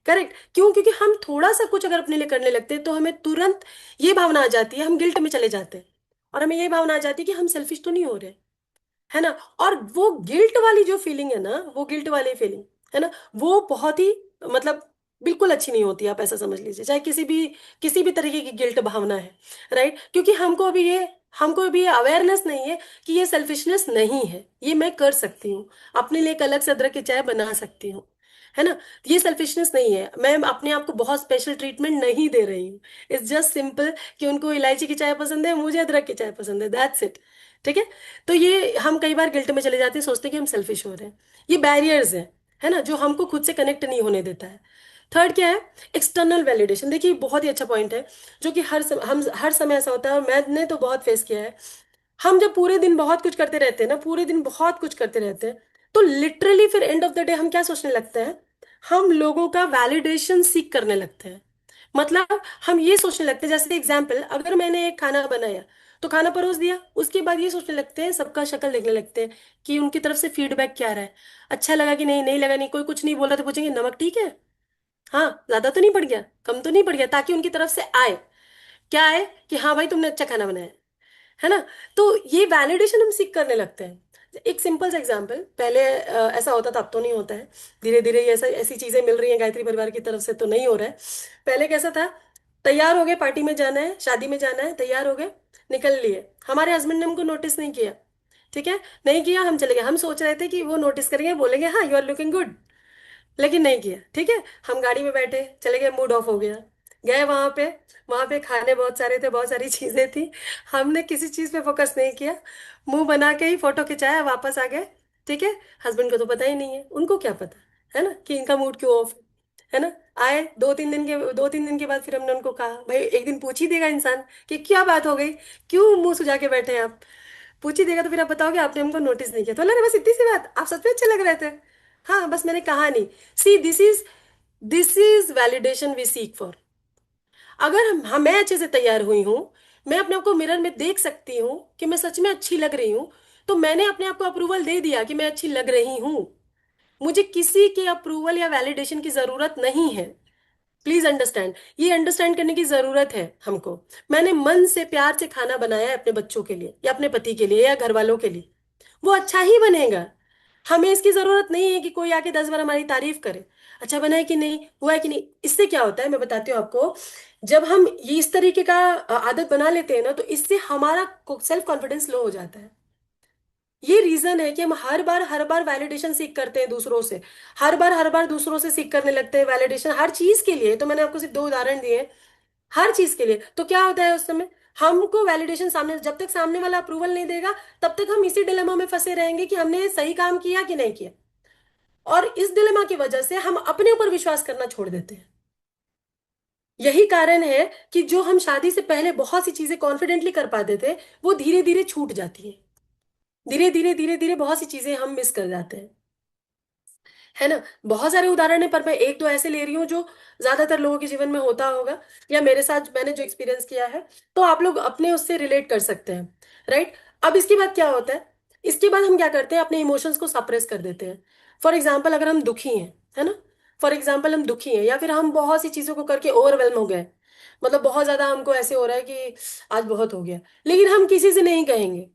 करेक्ट। क्यों? क्योंकि हम थोड़ा सा कुछ अगर अपने लिए करने लगते हैं तो हमें तुरंत ये भावना आ जाती है, हम गिल्ट में चले जाते हैं और हमें ये भावना आ जाती है कि हम सेल्फिश तो नहीं हो रहे, है ना। और वो गिल्ट वाली जो फीलिंग है ना, वो गिल्ट वाली फीलिंग, है ना, वो बहुत ही मतलब बिल्कुल अच्छी नहीं होती। आप ऐसा समझ लीजिए, चाहे किसी भी तरीके की गिल्ट भावना है, राइट। क्योंकि हमको अभी ये अवेयरनेस नहीं है कि ये सेल्फिशनेस नहीं है, ये मैं कर सकती हूँ, अपने लिए एक अलग से अदरक की चाय बना सकती हूँ, है ना। ये सेल्फिशनेस नहीं है, मैं अपने आप को बहुत स्पेशल ट्रीटमेंट नहीं दे रही हूँ। इट्स जस्ट सिंपल कि उनको इलायची की चाय पसंद है, मुझे अदरक की चाय पसंद है, दैट्स इट, ठीक है। तो ये हम कई बार गिल्ट में चले जाते हैं, सोचते हैं कि हम सेल्फिश हो रहे हैं। ये बैरियर्स हैं, है ना, जो हमको खुद से कनेक्ट नहीं होने देता है। थर्ड क्या है, एक्सटर्नल वैलिडेशन। देखिए बहुत ही अच्छा पॉइंट है, जो कि हम हर समय ऐसा होता है और मैंने तो बहुत फेस किया है। हम जब पूरे दिन बहुत कुछ करते रहते हैं ना, पूरे दिन बहुत कुछ करते रहते हैं, तो लिटरली फिर एंड ऑफ द डे हम क्या सोचने लगते हैं, हम लोगों का वैलिडेशन सीख करने लगते हैं। मतलब हम ये सोचने लगते हैं, जैसे एग्जाम्पल, अगर मैंने एक खाना बनाया तो खाना परोस दिया, उसके बाद ये सोचने लगते हैं, सबका शक्ल देखने लगते हैं कि उनकी तरफ से फीडबैक क्या रहा है, अच्छा लगा कि नहीं, नहीं लगा, नहीं, कोई कुछ नहीं बोल रहा तो पूछेंगे नमक ठीक है, हाँ ज्यादा तो नहीं पड़ गया, कम तो नहीं पड़ गया, ताकि उनकी तरफ से आए, क्या आए कि हाँ भाई तुमने अच्छा खाना बनाया है ना। तो ये वैलिडेशन हम सीख करने लगते हैं। एक सिंपल सा एग्जांपल, पहले ऐसा होता था, अब तो नहीं होता है, धीरे धीरे ये ऐसा ऐसी चीजें मिल रही हैं गायत्री परिवार की तरफ से, तो नहीं हो रहा है। पहले कैसा था, तैयार हो गए, पार्टी में जाना है, शादी में जाना है, तैयार हो गए, निकल लिए, हमारे हस्बैंड ने हमको नोटिस नहीं किया, ठीक है, नहीं किया, हम चले गए, हम सोच रहे थे कि वो नोटिस करेंगे, बोलेंगे हाँ यू आर लुकिंग गुड, लेकिन नहीं किया, ठीक है, हम गाड़ी में बैठे चले गए, मूड ऑफ हो गया, गए वहां पे खाने बहुत सारे थे, बहुत सारी चीजें थी, हमने किसी चीज पे फोकस नहीं किया, मुंह बना के ही फोटो खिंचाया, वापस आ गए, ठीक है। हस्बैंड को तो पता ही नहीं है, उनको क्या पता है ना कि इनका मूड क्यों ऑफ है ना। आए 2-3 दिन के बाद फिर हमने उनको कहा, भाई एक दिन पूछ ही देगा इंसान कि क्या बात हो गई, क्यों मुंह सुझा के बैठे हैं आप, पूछ ही देगा, तो फिर आप बताओगे आपने हमको नोटिस नहीं किया, तो अरे बस इतनी सी बात, आप सच में अच्छे लग रहे थे, हाँ बस मैंने कहा नहीं। See this is validation we seek for. अगर मैं अच्छे से तैयार हुई हूँ, मैं अपने आप को मिरर में देख सकती हूँ कि मैं सच में अच्छी लग रही हूँ, तो मैंने अपने आप को अप्रूवल दे दिया कि मैं अच्छी लग रही हूँ, मुझे किसी के अप्रूवल या वैलिडेशन की जरूरत नहीं है। प्लीज अंडरस्टैंड, ये अंडरस्टैंड करने की जरूरत है हमको। मैंने मन से प्यार से खाना बनाया है अपने बच्चों के लिए या अपने पति के लिए या घर वालों के लिए, वो अच्छा ही बनेगा। हमें इसकी जरूरत नहीं है कि कोई आके 10 बार हमारी तारीफ करे, अच्छा बना है कि नहीं, हुआ है कि नहीं। इससे क्या होता है मैं बताती हूँ आपको, जब हम ये इस तरीके का आदत बना लेते हैं ना, तो इससे हमारा सेल्फ कॉन्फिडेंस लो हो जाता है। ये रीजन है कि हम हर बार वैलिडेशन सीख करते हैं दूसरों से, हर बार दूसरों से सीख करने लगते हैं वैलिडेशन हर चीज के लिए। तो मैंने आपको सिर्फ 2 उदाहरण दिए हैं, हर चीज के लिए। तो क्या होता है उस समय, हमको वैलिडेशन सामने, जब तक सामने वाला अप्रूवल नहीं देगा, तब तक हम इसी डिलेमा में फंसे रहेंगे कि हमने सही काम किया कि नहीं किया। और इस डिलेमा की वजह से हम अपने ऊपर विश्वास करना छोड़ देते हैं। यही कारण है कि जो हम शादी से पहले बहुत सी चीजें कॉन्फिडेंटली कर पाते थे, वो धीरे धीरे छूट जाती हैं, धीरे धीरे बहुत सी चीजें हम मिस कर जाते हैं, है ना। बहुत सारे उदाहरण है, पर मैं एक दो ऐसे ले रही हूँ जो ज्यादातर लोगों के जीवन में होता होगा, या मेरे साथ मैंने जो एक्सपीरियंस किया है, तो आप लोग अपने उससे रिलेट कर सकते हैं, राइट। अब इसके बाद क्या होता है, इसके बाद हम क्या करते हैं, अपने इमोशंस को सप्रेस कर देते हैं। फॉर एग्जाम्पल अगर हम दुखी हैं, है ना, फॉर एग्जाम्पल हम दुखी हैं, या फिर हम बहुत सी चीजों को करके ओवरवेलम हो गए, मतलब बहुत ज्यादा हमको ऐसे हो रहा है कि आज बहुत हो गया, लेकिन हम किसी से नहीं कहेंगे।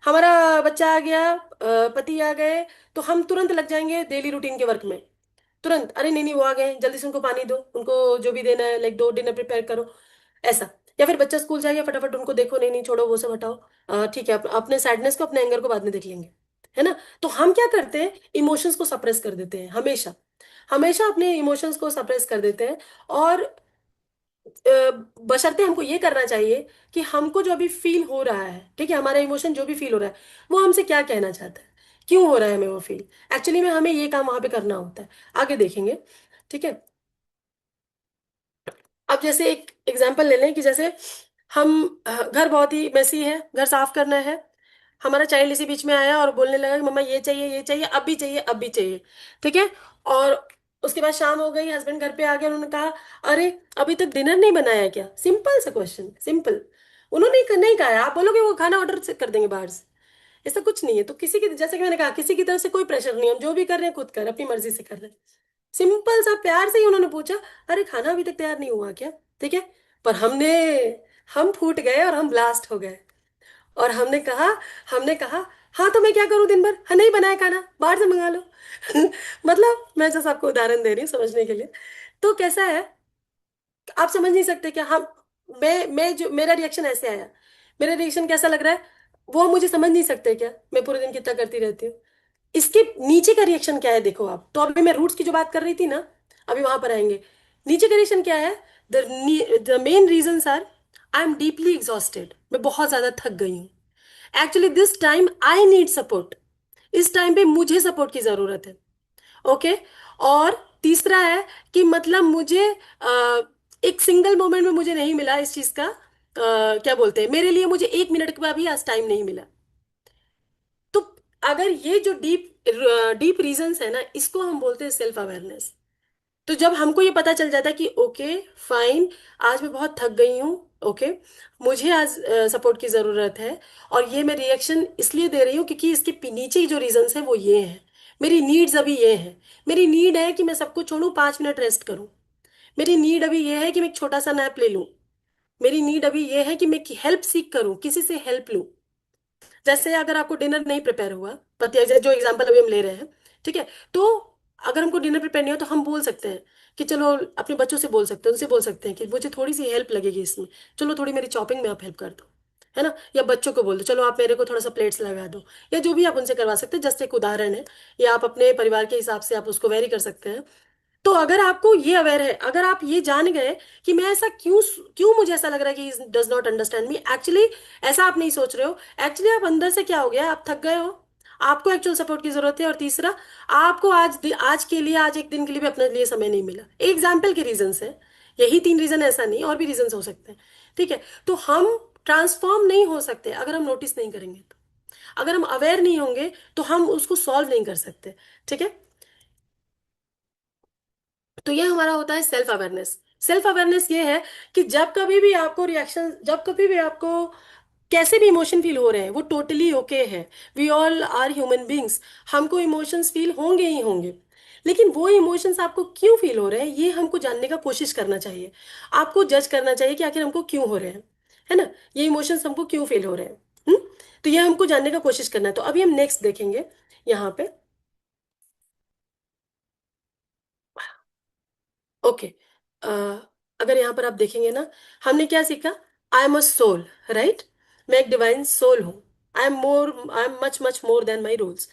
हमारा बच्चा आ गया, पति आ गए, तो हम तुरंत लग जाएंगे डेली रूटीन के वर्क में, तुरंत, अरे नहीं नहीं वो आ गए, जल्दी से उनको पानी दो, उनको जो भी देना है, लाइक दो, डिनर प्रिपेयर करो, ऐसा। या फिर बच्चा स्कूल जाएगा, फटाफट उनको देखो, नहीं नहीं छोड़ो वो सब हटाओ, ठीक है, अपने सैडनेस को, अपने एंगर को बाद में देख लेंगे, है ना। तो हम क्या करते हैं, इमोशंस को सप्रेस कर देते हैं, हमेशा हमेशा अपने इमोशंस को सप्रेस कर देते हैं। और बशर्ते हमको ये करना चाहिए कि हमको जो अभी फील हो रहा है, ठीक है, हमारा इमोशन जो भी फील हो रहा है, वो हमसे क्या कहना चाहता है, क्यों हो रहा है हमें वो फील, एक्चुअली में हमें ये काम वहां पे करना होता है, आगे देखेंगे, ठीक है। अब जैसे एक एग्जांपल ले लें कि जैसे हम घर बहुत ही मेसी है, घर साफ करना है, हमारा चाइल्ड इसी बीच में आया और बोलने लगा कि मम्मा ये चाहिए, अब भी चाहिए, अब भी चाहिए, ठीक है। और उसके बाद शाम हो गई, हस्बैंड घर पे आ गए, उन्होंने कहा अरे अभी तक डिनर नहीं बनाया है क्या, सिंपल सा क्वेश्चन, सिंपल। उन्होंने नहीं कहा है, आप बोलोगे वो खाना ऑर्डर कर देंगे बाहर से, ऐसा कुछ नहीं है। तो किसी की, जैसे कि मैंने कहा, किसी की तरफ से कोई प्रेशर नहीं है, हम जो भी कर रहे हैं खुद कर, अपनी मर्जी से कर रहे हैं, सिंपल सा प्यार से ही उन्होंने पूछा, अरे खाना अभी तक तैयार नहीं हुआ क्या, ठीक है। पर हम फूट गए और हम ब्लास्ट हो गए, और हमने कहा हाँ तो मैं क्या करूं दिन भर, हाँ नहीं बनाया खाना, बाहर से मंगा लो। मतलब मैं जैसे आपको उदाहरण दे रही हूँ समझने के लिए। तो कैसा है, आप समझ नहीं सकते क्या, हम, मैं जो मेरा रिएक्शन ऐसे आया, मेरा रिएक्शन कैसा लग रहा है, वो आप मुझे समझ नहीं सकते क्या, मैं पूरे दिन कितना करती रहती हूँ। इसके नीचे का रिएक्शन क्या है देखो आप, तो अभी मैं रूट्स की जो बात कर रही थी ना, अभी वहां पर आएंगे। नीचे का रिएक्शन क्या है, the main reasons are, I am deeply exhausted, मैं बहुत ज्यादा थक गई हूँ, actually this time I need support, इस टाइम पे मुझे सपोर्ट की जरूरत है, ओके। और तीसरा है कि मतलब मुझे एक सिंगल मोमेंट में मुझे नहीं मिला इस चीज का, क्या बोलते हैं, मेरे लिए मुझे 1 मिनट का भी आज टाइम नहीं मिला। तो अगर ये जो डीप डीप रीजंस है ना, इसको हम बोलते हैं सेल्फ अवेयरनेस। तो जब हमको ये पता चल जाता है कि ओके फाइन, आज मैं बहुत थक गई हूँ, ओके, मुझे आज सपोर्ट की ज़रूरत है, और ये मैं रिएक्शन इसलिए दे रही हूँ क्योंकि इसके नीचे ही जो रीजंस है वो ये हैं। मेरी नीड्स अभी ये हैं। मेरी नीड है कि मैं सब कुछ छोड़ूं, 5 मिनट रेस्ट करूं। मेरी नीड अभी ये है कि मैं एक छोटा सा नैप ले लूं। मेरी नीड अभी ये है कि मैं हेल्प सीख करूं, किसी से हेल्प लूं। जैसे अगर आपको डिनर नहीं प्रिपेयर हुआ, पति जो एग्जांपल अभी हम ले रहे हैं, ठीक है, तो अगर हमको डिनर प्रिपेयर नहीं हो तो हम बोल सकते हैं कि चलो, अपने बच्चों से बोल सकते हैं, उनसे बोल सकते हैं कि मुझे थोड़ी सी हेल्प लगेगी इसमें, चलो थोड़ी मेरी चॉपिंग में आप हेल्प कर दो, है ना। या बच्चों को बोल दो, चलो आप मेरे को थोड़ा सा प्लेट्स लगा दो, या जो भी आप उनसे करवा सकते हैं, जस्ट एक उदाहरण है। या आप अपने परिवार के हिसाब से आप उसको वेरी कर सकते हैं। तो अगर आपको ये अवेयर है, अगर आप ये जान गए कि मैं ऐसा क्यों क्यों मुझे ऐसा लग रहा है कि does not understand me actually, ऐसा आप नहीं सोच रहे हो। एक्चुअली आप अंदर से क्या हो गया, आप थक गए हो, आपको एक्चुअल सपोर्ट की जरूरत है। और तीसरा, आपको आज के लिए, आज एक दिन के लिए भी अपने लिए समय नहीं मिला। एग्जाम्पल के रीजन है, यही 3 रीजन, ऐसा नहीं, और भी रीजन हो सकते हैं, ठीक है। तो हम ट्रांसफॉर्म नहीं हो सकते अगर हम नोटिस नहीं करेंगे, तो अगर हम अवेयर नहीं होंगे तो हम उसको सॉल्व नहीं कर सकते, ठीक है। तो ये हमारा होता है सेल्फ अवेयरनेस। सेल्फ अवेयरनेस ये है कि जब कभी भी आपको रिएक्शन, जब कभी भी आपको कैसे भी इमोशन फील हो रहे हैं, वो टोटली ओके है। We all are human beings, हमको इमोशंस फील होंगे ही होंगे। लेकिन वो इमोशंस आपको क्यों फील हो रहे हैं, ये हमको जानने का कोशिश करना चाहिए। आपको जज करना चाहिए कि आखिर हमको क्यों हो रहे हैं, है ना, ये इमोशंस हमको क्यों फील हो रहे हैं। तो ये हमको जानने का कोशिश करना है। तो अभी हम नेक्स्ट देखेंगे यहाँ पे। ओके, अगर यहाँ पर आप देखेंगे ना, हमने क्या सीखा, I am a soul, right. मैं एक डिवाइन सोल हूँ। I am much much more than my rules.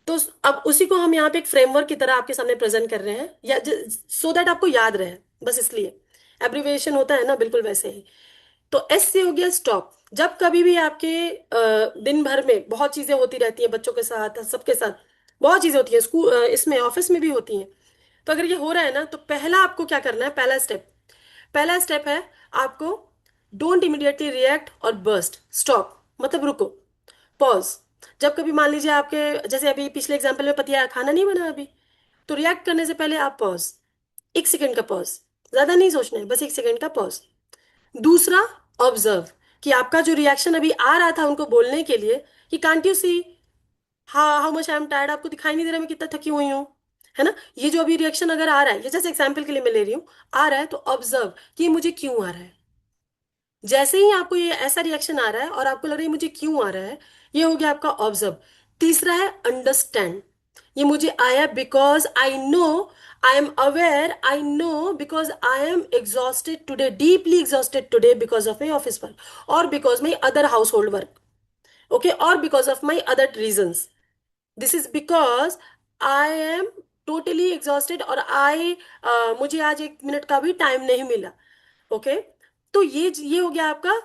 तो अब उसी को हम यहाँ पे एक फ्रेमवर्क की तरह आपके सामने प्रेजेंट कर रहे हैं, या सो दैट आपको याद रहे, बस इसलिए। एब्रिविएशन होता है ना, बिल्कुल वैसे ही। तो एस से हो गया स्टॉप। जब कभी भी आपके दिन भर में बहुत चीजें होती रहती हैं, बच्चों के साथ, सबके साथ बहुत चीजें होती हैं, स्कूल, इसमें ऑफिस में भी होती हैं। तो अगर ये हो रहा है ना, तो पहला आपको क्या करना है, पहला स्टेप है आपको, डोंट इमीडिएटली रिएक्ट और बर्स्ट, स्टॉप मतलब रुको, पॉज। जब कभी मान लीजिए आपके, जैसे अभी पिछले एग्जांपल में पति आया, खाना नहीं बना अभी, तो रिएक्ट करने से पहले आप पॉज, 1 सेकंड का पॉज, ज्यादा नहीं सोचना है, बस 1 सेकंड का पॉज। दूसरा, ऑब्जर्व, कि आपका जो रिएक्शन अभी आ रहा था उनको बोलने के लिए, कि can't you see how much I am tired, आपको दिखाई नहीं दे रहा मैं कितना थकी हुई हूँ, है ना। ये जो अभी रिएक्शन अगर आ रहा है, ये जैसे एग्जाम्पल के लिए मैं ले रही हूँ, आ रहा है, तो ऑब्जर्व कि ये मुझे क्यों आ रहा है। जैसे ही आपको ये ऐसा रिएक्शन आ रहा है और आपको लग रहा है ये मुझे क्यों आ रहा है, ये हो गया आपका ऑब्जर्व। तीसरा है अंडरस्टैंड, ये मुझे आया because I know, I am aware, I know because I am exhausted today, deeply exhausted today because of my office work, और because my other household work, okay, और because of my other reasons. This is because I am totally exhausted, और मुझे आज 1 minute का भी time नहीं मिला, okay. तो ये हो गया आपका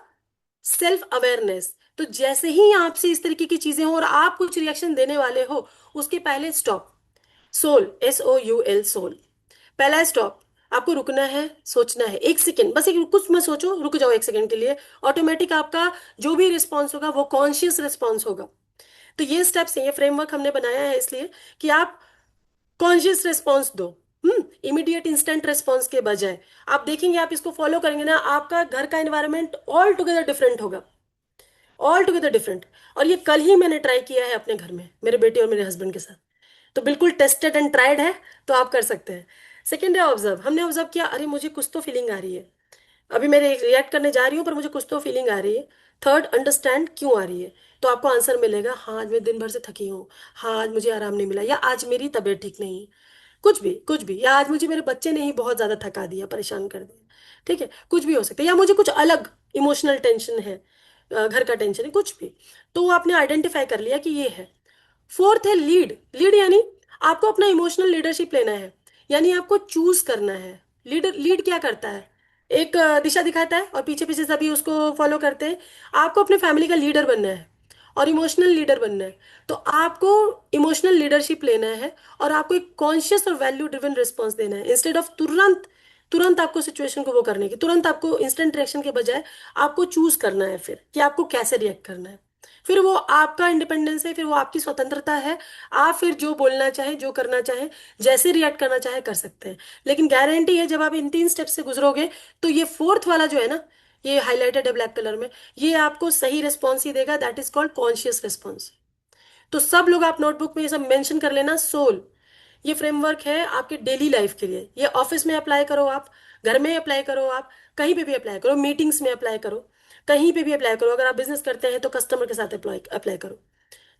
सेल्फ अवेयरनेस। तो जैसे ही आपसे इस तरीके की चीजें हो और आप कुछ रिएक्शन देने वाले हो, उसके पहले स्टॉप, सोल, SOUL, सोल, पहला स्टॉप। आपको रुकना है, सोचना है, 1 सेकेंड, बस एक, कुछ मत सोचो, रुक जाओ 1 सेकेंड के लिए। ऑटोमेटिक आपका जो भी रिस्पॉन्स होगा वो कॉन्शियस रिस्पॉन्स होगा। तो ये स्टेप्स हैं, ये फ्रेमवर्क हमने बनाया है इसलिए कि आप कॉन्शियस रिस्पॉन्स दो, इमीडिएट इंस्टेंट रिस्पॉन्स के बजाय। आप देखेंगे, आप इसको फॉलो करेंगे ना, आपका घर का एनवायरनमेंट ऑल टुगेदर डिफरेंट होगा, ऑल टुगेदर डिफरेंट। और ये कल ही मैंने ट्राई किया है अपने घर में, मेरे बेटे और मेरे हस्बैंड के साथ, तो बिल्कुल टेस्टेड एंड ट्राइड है। तो आप कर सकते हैं। सेकेंड है ऑब्जर्व, हमने ऑब्जर्व किया, अरे मुझे कुछ तो फीलिंग आ रही है, अभी मैं रिएक्ट करने जा रही हूँ पर मुझे कुछ तो फीलिंग आ रही है। थर्ड, अंडरस्टैंड, क्यों आ रही है। तो आपको आंसर मिलेगा, हाँ आज मैं दिन भर से थकी हूँ, हाँ आज मुझे आराम नहीं मिला, या आज मेरी तबीयत ठीक नहीं है, कुछ भी, या आज मुझे मेरे बच्चे ने ही बहुत ज्यादा थका दिया, परेशान कर दिया, ठीक है, कुछ भी हो सकता है, या मुझे कुछ अलग इमोशनल टेंशन है, घर का टेंशन है, कुछ भी। तो वो आपने आइडेंटिफाई कर लिया कि ये है। फोर्थ है लीड, लीड यानी आपको अपना इमोशनल लीडरशिप लेना है, यानी आपको चूज करना है। लीड क्या करता है, एक दिशा दिखाता है और पीछे पीछे सभी उसको फॉलो करते हैं। आपको अपने फैमिली का लीडर बनना है और इमोशनल लीडर बनना है। तो आपको इमोशनल लीडरशिप लेना है और आपको एक कॉन्शियस और वैल्यू ड्रिवन रिस्पॉन्स देना है, इंस्टेड ऑफ तुरंत तुरंत आपको सिचुएशन को वो करने की, तुरंत आपको इंस्टेंट रिएक्शन के बजाय आपको चूज करना है फिर कि आपको कैसे रिएक्ट करना है। फिर वो आपका इंडिपेंडेंस है, फिर वो आपकी स्वतंत्रता है। आप फिर जो बोलना चाहें, जो करना चाहें, जैसे रिएक्ट करना चाहे कर सकते हैं। लेकिन गारंटी है, जब आप इन 3 स्टेप से गुजरोगे, तो ये फोर्थ वाला जो है ना, ये हाईलाइटेड है ब्लैक कलर में, ये आपको सही रिस्पॉन्स ही देगा, that is called conscious response. तो सब लोग आप नोटबुक में ये सब मेंशन कर लेना, सोल। ये फ्रेमवर्क है आपके डेली लाइफ के लिए, ये ऑफिस में अप्लाई करो आप, घर में अप्लाई करो आप, कहीं पे भी अप्लाई करो, मीटिंग्स में अप्लाई करो, कहीं पे भी अप्लाई करो। अगर आप बिजनेस करते हैं तो कस्टमर के साथ अप्लाई अप्लाई करो,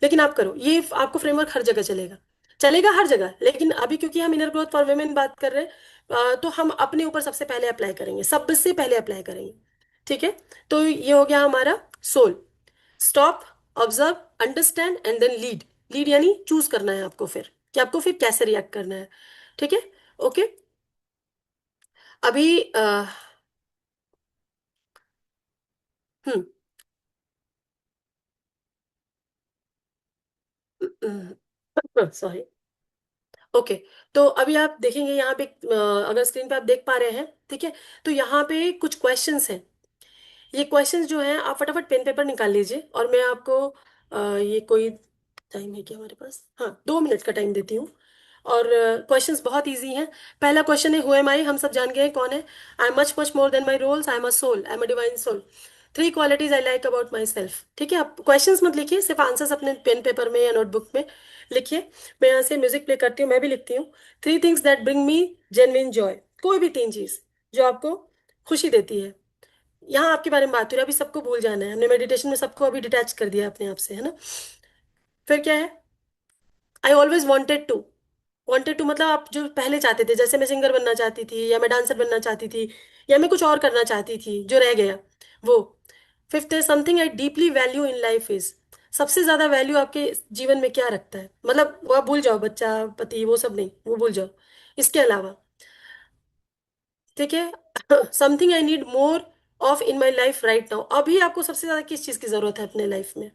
लेकिन आप करो ये, आपको फ्रेमवर्क हर जगह चलेगा, चलेगा हर जगह। लेकिन अभी क्योंकि हम इनर ग्रोथ फॉर वुमेन बात कर रहे हैं, तो हम अपने ऊपर सबसे पहले अप्लाई करेंगे, सबसे पहले अप्लाई करेंगे। ठीक है, तो ये हो गया हमारा soul. Stop, observe, understand and then lead. Lead यानी चूज करना है आपको फिर, कि आपको फिर कैसे रिएक्ट करना है। ठीक है, ओके। अभी हम्म सॉरी, ओके। तो अभी आप देखेंगे यहाँ पे, अगर स्क्रीन पे आप देख पा रहे हैं, ठीक है, तो यहाँ पे कुछ क्वेश्चंस हैं। ये क्वेश्चंस जो हैं, आप फटाफट पेन पेपर निकाल लीजिए, और मैं आपको ये कोई टाइम है क्या हमारे पास, हाँ 2 मिनट का टाइम देती हूँ। और क्वेश्चंस बहुत इजी हैं। पहला क्वेश्चन है, हु एम आई, हम सब जान गए हैं कौन है। I am much much more than my roles, I am a soul, I am a divine soul. 3 qualities I like about myself. ठीक है, आप क्वेश्चंस मत लिखिए, सिर्फ आंसर्स अपने पेन पेपर में या नोटबुक में लिखिए। मैं यहाँ से म्यूजिक प्ले करती हूँ, मैं भी लिखती हूँ। 3 things that bring me genuine Joy, कोई भी 3 चीज जो आपको खुशी देती है। यहाँ आपके बारे में बात हो रही है, अभी सबको भूल जाना है, हमने मेडिटेशन में सबको अभी डिटैच कर दिया अपने आप से, है ना। फिर क्या है, आई ऑलवेज वॉन्टेड टू मतलब आप जो पहले चाहते थे, जैसे मैं सिंगर बनना चाहती थी, या मैं डांसर बनना चाहती थी, या मैं कुछ और करना चाहती थी जो रह गया वो। फिफ्थ है, something I deeply value in life is, सबसे ज्यादा वैल्यू आपके जीवन में क्या रखता है, मतलब वो आप भूल जाओ, बच्चा, पति, वो सब नहीं, वो भूल जाओ। इसके अलावा, ठीक है, something I need more of in my life right now, अभी आपको सबसे ज्यादा किस चीज की जरूरत है अपने लाइफ में,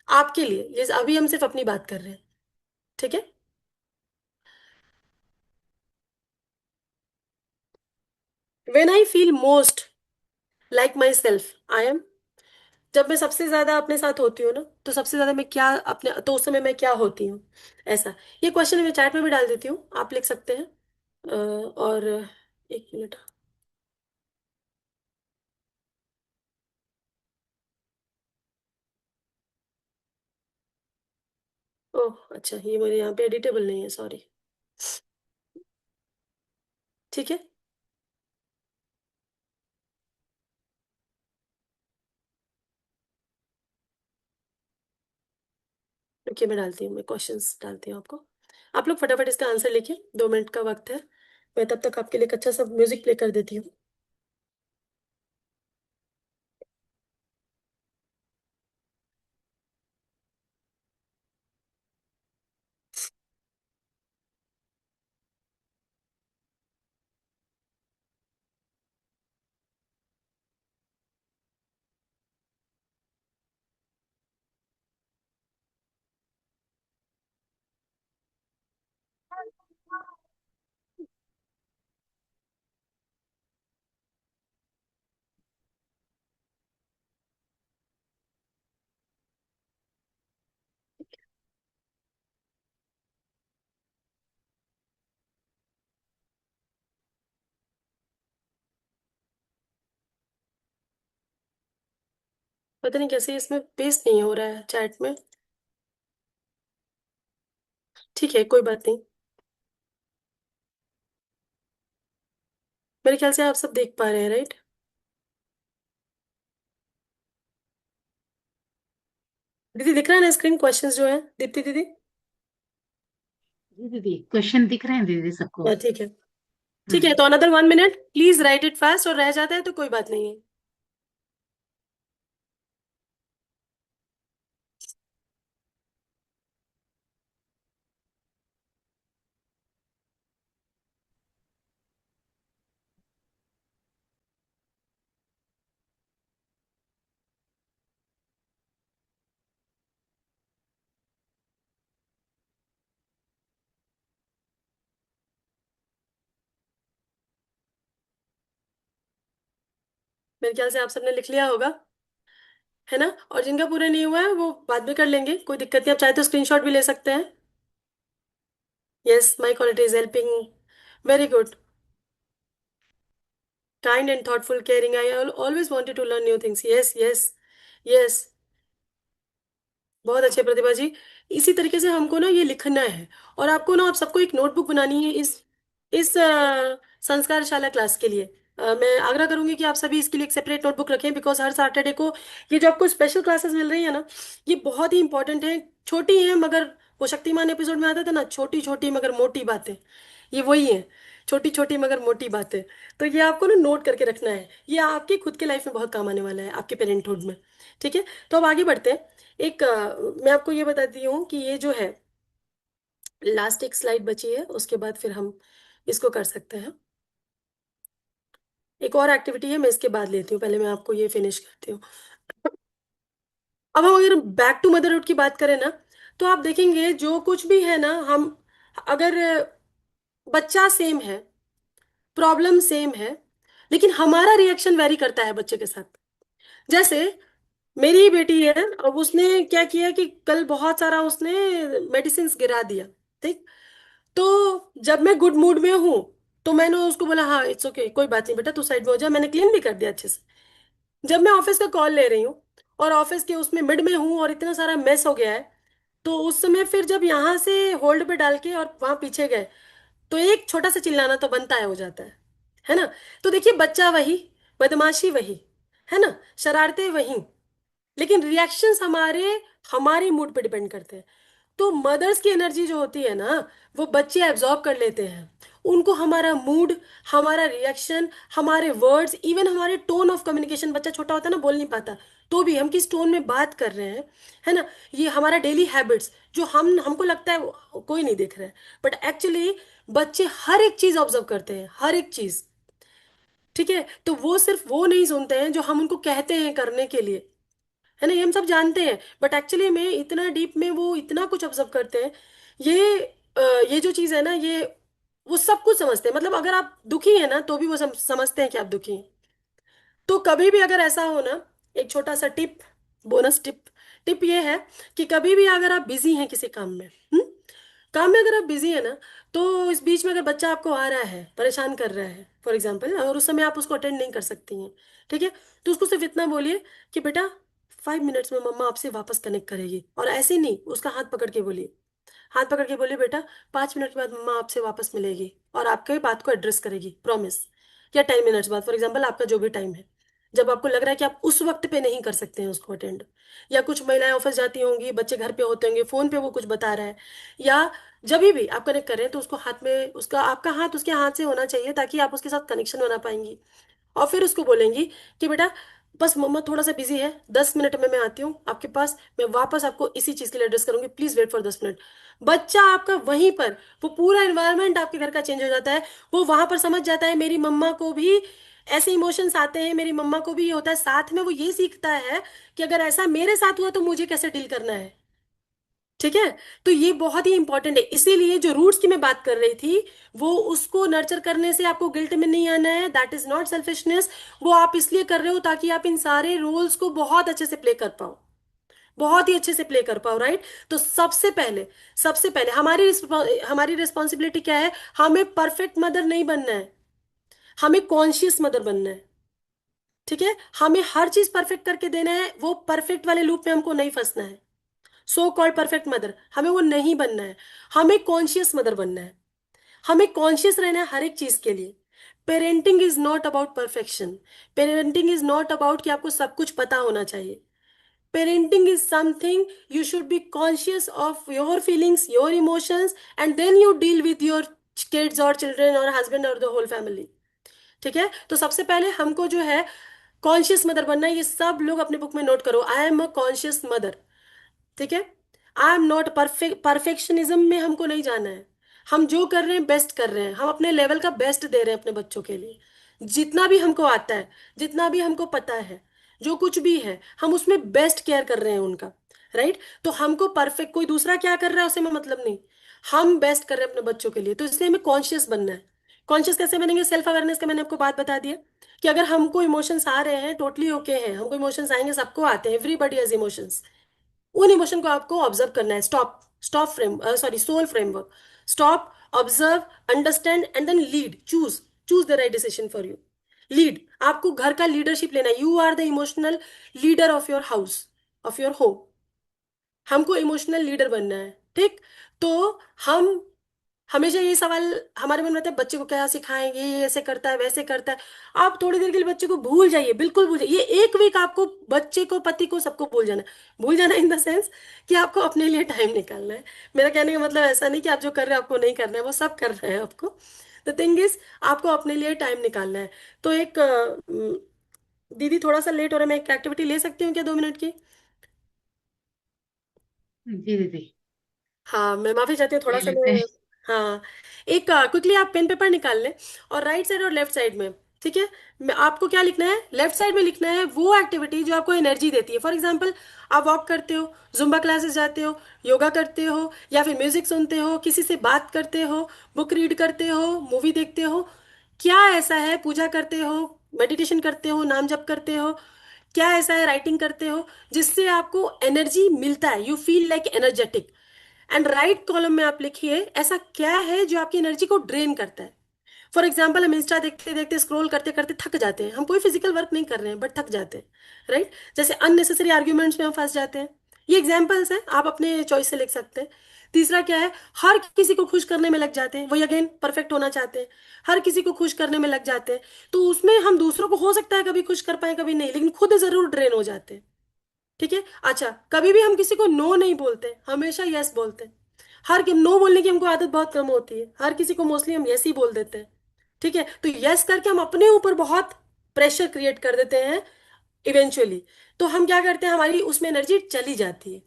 आपके लिए, ये अभी हम सिर्फ अपनी बात कर रहे हैं। ठीक है, when I feel most like my self I am, जब मैं सबसे ज्यादा अपने साथ होती हूँ ना, तो सबसे ज्यादा मैं क्या अपने, तो उस समय मैं क्या होती हूँ, ऐसा। ये क्वेश्चन मैं चैट में भी डाल देती हूँ, आप लिख सकते हैं। और 1 मिनट, ओह अच्छा, ये मेरे यहाँ पे एडिटेबल नहीं है, सॉरी। ठीक है, ओके, मैं डालती हूँ, मैं क्वेश्चंस डालती हूँ आपको। आप लोग फटाफट इसका आंसर लिखिए, 2 मिनट का वक्त है। मैं तब तक आपके लिए एक अच्छा सा म्यूजिक प्ले कर देती हूँ। पता नहीं कैसे इसमें पेस्ट नहीं हो रहा है चैट में। ठीक है, कोई बात नहीं, मेरे ख्याल से आप सब देख पा रहे हैं, राइट। दीदी दिख रहा है ना स्क्रीन, क्वेश्चंस जो है, दीप्ति दीदी। जी दीदी, क्वेश्चन दिख रहे हैं दीदी सबको। हाँ ठीक है, ठीक है, हम्म। तो another 1 minute please right it fast, और रह जाता है तो कोई बात नहीं है। मेरे ख्याल से आप सबने लिख लिया होगा, है ना। और जिनका पूरा नहीं हुआ है वो बाद में कर लेंगे, कोई दिक्कत नहीं, आप चाहे तो स्क्रीनशॉट भी ले सकते हैं। Yes, my quality is helping, very good, kind and thoughtful, caring. I always wanted to learn new things. Yes, yes, yes. बहुत अच्छे प्रतिभा जी। इसी तरीके से हमको ना ये लिखना है, और आपको ना, आप सबको एक नोटबुक बनानी है इस संस्कारशाला क्लास के लिए। मैं आग्रह करूंगी कि आप सभी इसके लिए एक सेपरेट नोटबुक रखें, बिकॉज हर सैटरडे को ये जो आपको स्पेशल क्लासेस मिल रही है ना, ये बहुत ही इंपॉर्टेंट है। छोटी है मगर, वो शक्तिमान एपिसोड में आता था ना, छोटी छोटी मगर मोटी बातें, ये वही है। छोटी छोटी मगर मोटी बातें। तो ये आपको ना नोट करके रखना है, ये आपके खुद के लाइफ में बहुत काम आने वाला है, आपके पेरेंटहुड में। ठीक है, तो अब आगे बढ़ते हैं। मैं आपको ये बताती हूँ कि ये जो है, लास्ट एक स्लाइड बची है, उसके बाद फिर हम इसको कर सकते हैं। एक और एक्टिविटी है, मैं इसके बाद लेती हूँ, पहले मैं आपको ये फिनिश करती हूँ। अब हम अगर बैक टू मदरहुड की बात करें ना, तो आप देखेंगे जो कुछ भी है ना, हम अगर बच्चा सेम है, प्रॉब्लम सेम है, लेकिन हमारा रिएक्शन वेरी करता है बच्चे के साथ। जैसे मेरी ही बेटी है, अब उसने क्या किया कि कल बहुत सारा उसने मेडिसिन गिरा दिया। ठीक। तो जब मैं गुड मूड में हूं, तो मैंने उसको बोला, हाँ इट्स ओके, कोई बात नहीं बेटा, तू साइड में हो जा, मैंने क्लीन भी कर दिया अच्छे से। जब मैं ऑफिस का कॉल ले रही हूँ, और ऑफिस के उसमें मिड में हूँ, और इतना सारा मेस हो गया है, तो उस समय फिर जब यहाँ से होल्ड पे डाल के और वहां पीछे गए, तो एक छोटा सा चिल्लाना तो बनता है, हो जाता है ना। तो देखिए, बच्चा वही, बदमाशी वही, है ना, शरारतें वही, लेकिन रिएक्शंस हमारे हमारे मूड पे डिपेंड करते हैं। तो मदर्स की एनर्जी जो होती है ना, वो बच्चे एब्जॉर्ब कर लेते हैं। उनको हमारा मूड, हमारा रिएक्शन, हमारे वर्ड्स, इवन हमारे टोन ऑफ कम्युनिकेशन, बच्चा छोटा होता है ना, बोल नहीं पाता, तो भी हम किस टोन में बात कर रहे हैं, है ना, ये हमारा डेली हैबिट्स, जो हमको लगता है कोई नहीं देख रहा है, बट एक्चुअली बच्चे हर एक चीज ऑब्जर्व करते हैं, हर एक चीज। ठीक है, तो वो सिर्फ वो नहीं सुनते हैं जो हम उनको कहते हैं करने के लिए, है ना, ये हम सब जानते हैं, बट एक्चुअली में इतना डीप में वो इतना कुछ ऑब्जर्व करते हैं। ये ये जो चीज है ना, ये वो सब कुछ समझते हैं। मतलब अगर आप दुखी है ना, तो भी वो समझते हैं कि आप दुखी हैं। तो कभी भी अगर ऐसा हो ना, एक छोटा सा टिप, बोनस टिप, टिप ये है कि कभी भी अगर आप बिजी हैं किसी काम में, काम में अगर आप बिजी है ना, तो इस बीच में अगर बच्चा आपको आ रहा है, परेशान कर रहा है फॉर एग्जाम्पल, और उस समय आप उसको अटेंड नहीं कर सकती हैं, ठीक है, तो उसको सिर्फ इतना बोलिए कि बेटा 5 मिनट्स में मम्मा आपसे वापस कनेक्ट करेगी, और ऐसे नहीं, उसका हाथ पकड़ के बोलिए, हाथ पकड़ के बोलिए, बेटा 5 मिनट के बाद मम्मा आपसे वापस मिलेगी और आपके बात को एड्रेस करेगी, प्रॉमिस। या 10 मिनट्स बाद, फॉर एग्जाम्पल, आपका जो भी टाइम है, जब आपको लग रहा है कि आप उस वक्त पे नहीं कर सकते हैं उसको अटेंड। या कुछ महिलाएं ऑफिस जाती होंगी, बच्चे घर पे होते होंगे, फोन पे वो कुछ बता रहा है, या जब भी आप कनेक्ट कर रहे हैं, तो उसको हाथ में, उसका आपका हाथ उसके हाथ से होना चाहिए, ताकि आप उसके साथ कनेक्शन बना पाएंगी। और फिर उसको बोलेंगी कि बेटा बस मम्मा थोड़ा सा बिजी है, 10 मिनट में मैं आती हूँ आपके पास, मैं वापस आपको इसी चीज के लिए एड्रेस करूंगी, प्लीज वेट फॉर 10 मिनट। बच्चा आपका वहीं पर, वो पूरा एनवायरनमेंट आपके घर का चेंज हो जाता है, वो वहां पर समझ जाता है मेरी मम्मा को भी ऐसे इमोशंस आते हैं, मेरी मम्मा को भी ये होता है, साथ में वो ये सीखता है कि अगर ऐसा मेरे साथ हुआ तो मुझे कैसे डील करना है। ठीक है, तो ये बहुत ही इंपॉर्टेंट है। इसीलिए जो रूट्स की मैं बात कर रही थी, वो उसको नर्चर करने से आपको गिल्ट में नहीं आना है, दैट इज नॉट सेल्फिशनेस। वो आप इसलिए कर रहे हो ताकि आप इन सारे रोल्स को बहुत अच्छे से प्ले कर पाओ, बहुत ही अच्छे से प्ले कर पाओ, राइट। तो सबसे पहले हमारी रिस्पॉन्सिबिलिटी क्या है? हमें परफेक्ट मदर नहीं बनना है, हमें कॉन्शियस मदर बनना है। ठीक है, हमें हर चीज परफेक्ट करके देना है, वो परफेक्ट वाले लूप में हमको नहीं फंसना है। सो कॉल्ड परफेक्ट मदर हमें वो नहीं बनना है, हमें कॉन्शियस मदर बनना है। हमें कॉन्शियस रहना है हर एक चीज के लिए। Parenting is not about perfection. Parenting is not about कि आपको सब कुछ पता होना चाहिए। Parenting is something, you should be conscious of your feelings, your emotions, and then you deal with your kids और चिल्ड्रन और हस्बैंड और द होल फैमिली। ठीक है, तो सबसे पहले हमको जो है कॉन्शियस मदर बनना है। ये सब लोग अपने बुक में नोट करो, आई एम अ कॉन्शियस मदर। ठीक है, I am not perfect, perfectionism में हमको नहीं जाना है। हम जो कर रहे हैं बेस्ट कर रहे हैं, हम अपने लेवल का बेस्ट दे रहे हैं अपने बच्चों के लिए। जितना भी हमको आता है, जितना भी हमको पता है, जो कुछ भी है, हम उसमें बेस्ट केयर कर रहे हैं उनका, राइट। तो हमको परफेक्ट कोई दूसरा क्या कर रहा है उससे हमें मतलब नहीं, हम बेस्ट कर रहे हैं अपने बच्चों के लिए, तो इसलिए हमें कॉन्शियस बनना है। कॉन्शियस कैसे बनेंगे? सेल्फ अवेयरनेस का मैंने आपको बात बता दिया, कि अगर हमको इमोशंस आ रहे हैं, टोटली ओके हैं, हमको इमोशंस आएंगे, सबको आते हैं, एवरीबडी हैज इमोशंस। उन इमोशन को आपको ऑब्जर्व करना है। Stop, stop frame, sorry, soul framework. Stop, observe, understand and then lead, choose, choose the right decision for you. Lead, आपको घर का लीडरशिप लेना है। You are the emotional leader of your house, of your home. हमको emotional leader बनना है, ठीक। तो हम हमेशा ये सवाल हमारे मन में आता है, बच्चे को क्या सिखाएंगे, ये ऐसे करता है वैसे करता है। आप थोड़ी देर के लिए बच्चे को भूल जाइए, बिल्कुल भूल जाइए। ये एक वीक आपको, बच्चे को, पति को, सबको भूल जाना है। भूल जाना इन द सेंस कि आपको अपने लिए टाइम निकालना है। मेरा कहने का मतलब ऐसा नहीं कि आप जो कर रहे हैं आपको नहीं करना है, वो सब कर रहे हैं आपको। द थिंग इज, आपको अपने लिए टाइम निकालना है। तो एक दीदी थोड़ा सा लेट हो रहा है, मैं एक एक्टिविटी ले सकती हूँ क्या, 2 मिनट की? जी दीदी। हाँ, मैं माफी चाहती हूँ, थोड़ा ले सा लेते मैं। हैं। हाँ, एक क्विकली आप पेन पेपर निकाल लें, और राइट साइड और लेफ्ट साइड में, ठीक है, मैं आपको क्या लिखना है, लेफ्ट साइड में लिखना है वो एक्टिविटी जो आपको एनर्जी देती है। फॉर एग्जांपल, आप वॉक करते हो, जुम्बा क्लासेस जाते हो, योगा करते हो, या फिर म्यूजिक सुनते हो, किसी से बात करते हो, बुक रीड करते हो, मूवी देखते हो। क्या ऐसा है, पूजा करते हो, मेडिटेशन करते हो, नाम जप करते हो, क्या ऐसा है, राइटिंग करते हो, जिससे आपको एनर्जी मिलता है, you feel like energetic. And right column में आप लिखिए ऐसा क्या है जो आपकी एनर्जी को ड्रेन करता है। फॉर एग्जाम्पल, हम इंस्टा देखते देखते, स्क्रॉल करते करते थक जाते हैं, हम कोई फिजिकल वर्क नहीं कर रहे हैं बट थक जाते हैं, राइट। जैसे अननेसेसरी आर्ग्यूमेंट्स में हम फंस जाते हैं। ये एग्जाम्पल्स हैं, आप अपने चॉइस से लिख सकते हैं। तीसरा क्या है, हर किसी को खुश करने में लग जाते हैं, वही अगेन परफेक्ट होना चाहते हैं, हर किसी को खुश करने में लग जाते हैं। तो उसमें हम दूसरों को हो सकता है कभी खुश कर पाए कभी नहीं, लेकिन खुद जरूर ड्रेन हो जाते हैं, ठीक है। अच्छा, कभी भी हम किसी को नो नहीं बोलते, हमेशा यस बोलते हैं। हर नो बोलने की हमको आदत बहुत कम होती है, हर किसी को मोस्टली हम यस ही बोल देते हैं, ठीक है। तो यस करके हम अपने ऊपर बहुत प्रेशर क्रिएट कर देते हैं इवेंचुअली। तो हम क्या करते हैं, हमारी उसमें एनर्जी चली जाती है।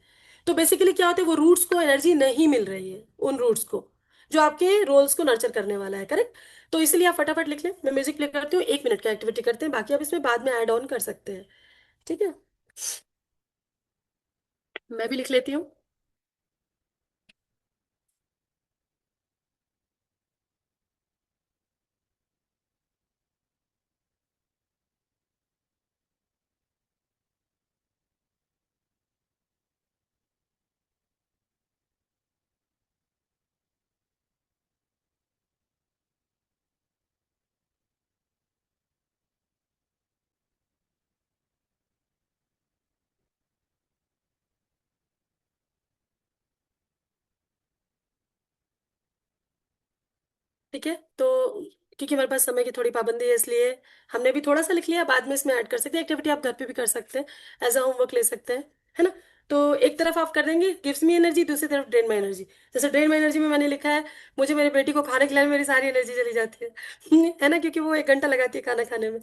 तो बेसिकली क्या होता है, वो रूट्स को एनर्जी नहीं मिल रही है, उन रूट्स को जो आपके रोल्स को नर्चर करने वाला है, करेक्ट। तो इसलिए आप फटाफट लिख लें, मैं म्यूजिक प्ले करती हूँ, 1 मिनट की एक्टिविटी करते हैं, बाकी आप इसमें बाद में ऐड ऑन कर सकते हैं, ठीक है। मैं भी लिख लेती हूँ। ठीक है, तो क्योंकि हमारे पास समय की थोड़ी पाबंदी है, इसलिए हमने भी थोड़ा सा लिख लिया, बाद में इसमें ऐड कर सकते हैं। एक्टिविटी आप घर पे भी कर सकते हैं, एज अ होमवर्क ले सकते हैं, है ना। तो एक तरफ आप कर देंगे गिव्स मी एनर्जी, दूसरी तरफ ड्रेन माई एनर्जी। जैसे ड्रेन माई एनर्जी में मैंने लिखा है, मुझे मेरी बेटी को खाना खिलाने में मेरी सारी एनर्जी चली जाती है है ना, क्योंकि वो 1 घंटा लगाती है खाना खाने में,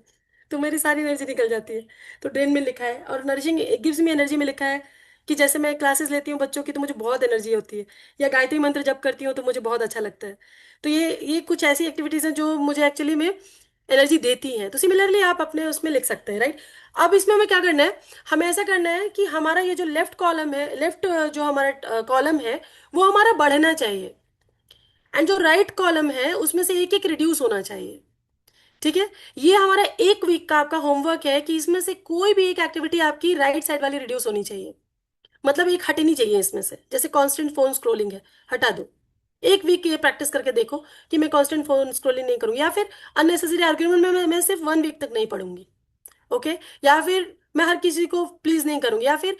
तो मेरी सारी एनर्जी निकल जाती है। तो ड्रेन में लिखा है, और नरिशिंग गिव्स मी एनर्जी में लिखा है कि जैसे मैं क्लासेस लेती हूँ बच्चों की, तो मुझे बहुत एनर्जी होती है, या गायत्री मंत्र जप करती हूँ तो मुझे बहुत अच्छा लगता है। तो ये कुछ ऐसी एक्टिविटीज हैं जो मुझे एक्चुअली में एनर्जी देती हैं। तो सिमिलरली आप अपने उसमें लिख सकते हैं, राइट। अब इसमें हमें क्या करना है, हमें ऐसा करना है कि हमारा ये जो लेफ्ट कॉलम है, लेफ्ट जो हमारा कॉलम है, वो हमारा बढ़ना चाहिए, एंड जो राइट कॉलम है उसमें से एक एक रिड्यूस होना चाहिए, ठीक है। ये हमारा 1 वीक का आपका होमवर्क है कि इसमें से कोई भी एक एक्टिविटी आपकी राइट साइड वाली रिड्यूस होनी चाहिए। मतलब एक हटनी चाहिए इसमें से, जैसे कांस्टेंट फोन स्क्रोलिंग है, हटा दो। 1 वीक ये प्रैक्टिस करके देखो कि मैं कांस्टेंट फोन स्क्रोलिंग नहीं करूंगी, या फिर अननेसेसरी आर्ग्यूमेंट में मैं सिर्फ 1 वीक तक नहीं पढ़ूंगी, ओके। या फिर मैं हर किसी को प्लीज नहीं करूंगी, या फिर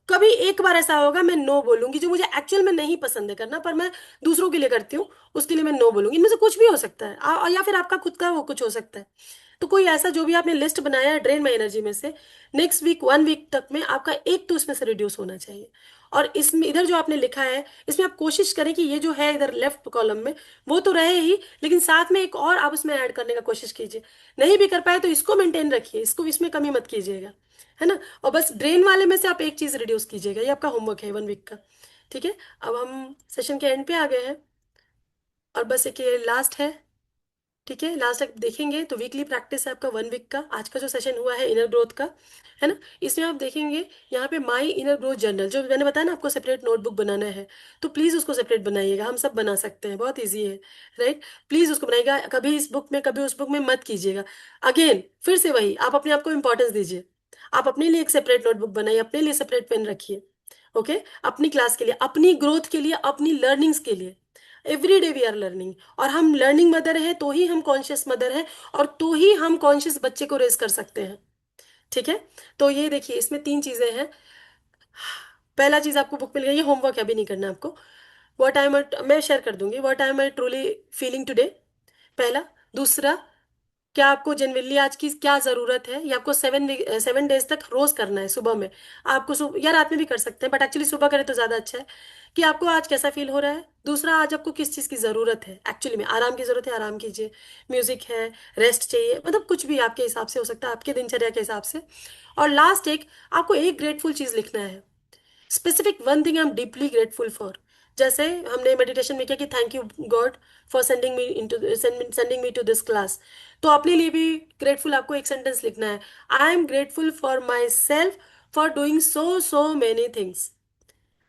कभी एक बार ऐसा होगा मैं नो बोलूंगी जो मुझे एक्चुअल में नहीं पसंद है करना, पर मैं दूसरों के लिए करती हूँ, उसके लिए मैं नो बोलूंगी। इनमें से कुछ भी हो सकता है, या फिर आपका खुद का वो कुछ हो सकता है। तो कोई ऐसा जो भी आपने लिस्ट बनाया है ड्रेन माई एनर्जी में से, नेक्स्ट वीक 1 वीक तक में आपका एक तो उसमें से रिड्यूस होना चाहिए। और इसमें इधर जो आपने लिखा है, इसमें आप कोशिश करें कि ये जो है इधर लेफ्ट कॉलम में, वो तो रहे ही, लेकिन साथ में एक और आप उसमें ऐड करने का कोशिश कीजिए। नहीं भी कर पाए तो इसको मेंटेन रखिए, इसको इसमें कमी मत कीजिएगा, है ना। और बस ड्रेन वाले में से आप एक चीज रिड्यूस कीजिएगा, ये आपका होमवर्क है 1 वीक का, ठीक है। अब हम सेशन के एंड पे आ गए हैं, और बस एक ये लास्ट है, ठीक है। लास्ट तक देखेंगे तो वीकली प्रैक्टिस है आपका 1 वीक का। आज का जो सेशन हुआ है इनर ग्रोथ का, है ना, इसमें आप देखेंगे यहाँ पे माई इनर ग्रोथ जर्नल, जो मैंने बताया ना आपको सेपरेट नोटबुक बनाना है, तो प्लीज़ उसको सेपरेट बनाइएगा, हम सब बना सकते हैं, बहुत ईजी है, राइट। प्लीज़ उसको बनाइएगा, कभी इस बुक में कभी उस बुक में मत कीजिएगा। अगेन फिर से वही, आप अपने आप को इंपॉर्टेंस दीजिए, आप अपने लिए एक सेपरेट नोटबुक बनाइए, अपने लिए सेपरेट पेन रखिए, ओके, अपनी क्लास के लिए, अपनी ग्रोथ के लिए, अपनी लर्निंग्स के लिए। Every day we are learning, और हम लर्निंग मदर हैं तो ही हम कॉन्शियस मदर हैं, और तो ही हम कॉन्शियस बच्चे को रेज कर सकते हैं। ठीक है। तो ये देखिए, इसमें तीन चीजें हैं। पहला चीज आपको बुक मिल गई, ये होमवर्क अभी नहीं करना है आपको। व्हाट आई एम, मैं शेयर कर दूंगी, what I am I truly feeling today, पहला। दूसरा, क्या आपको जनरली आज की क्या जरूरत है, ये आपको 7 डेज तक रोज करना है सुबह में। आपको सुबह या रात में भी कर सकते हैं, बट एक्चुअली सुबह करें तो ज्यादा अच्छा है। कि आपको आज कैसा फील हो रहा है। दूसरा, आज आपको किस चीज की जरूरत है, एक्चुअली में आराम की जरूरत है, आराम कीजिए। म्यूजिक है, रेस्ट चाहिए, मतलब कुछ भी आपके हिसाब से हो सकता है, आपके दिनचर्या के हिसाब से। और लास्ट एक, आपको एक ग्रेटफुल चीज लिखना है, specific one thing I am deeply grateful for. जैसे हमने मेडिटेशन में किया कि thank you God for sending me to this class. तो अपने लिए भी ग्रेटफुल आपको एक सेंटेंस लिखना है। I am grateful for my self for doing so so many things.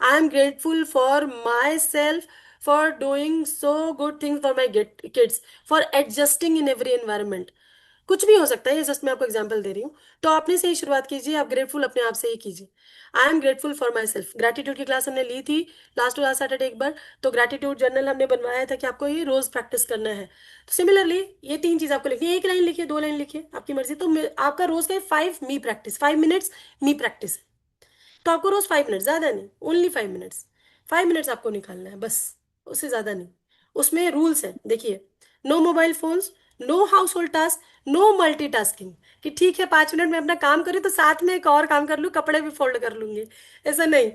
I am grateful for my self for doing so good things for my kids, for adjusting in every environment. कुछ भी हो सकता है, ये just मैं आपको example दे रही हूँ। तो आपने से ही शुरुआत कीजिए, आप ग्रेटफुल अपने आप से ही कीजिए। I am grateful for my self. Gratitude की क्लास हमने ली थी लास्ट टू लास्ट सैटरडे एक बार। तो ग्रेटिट्यूड जर्नल हमने बनवाया था कि आपको ये रोज प्रैक्टिस करना है। तो सिमिलरली ये तीन चीज आपको लिखनी है, एक लाइन लिखिए, 2 लाइन लिखिए, आपकी मर्जी। तो आपका रोज का 5 मी प्रैक्टिस, 5 मिनट्स मी प्रैक्टिस। तो आपको रोज 5 मिनट, ज्यादा नहीं, ओनली 5 मिनट्स, 5 मिनट्स आपको निकालना है बस, उससे ज्यादा नहीं। उसमें रूल्स हैं, देखिए। No mobile phones, no household task, no multitasking. कि ठीक है 5 मिनट में अपना काम करूँ तो साथ में एक और काम कर लूँ, कपड़े भी फोल्ड कर लूंगी, ऐसा नहीं।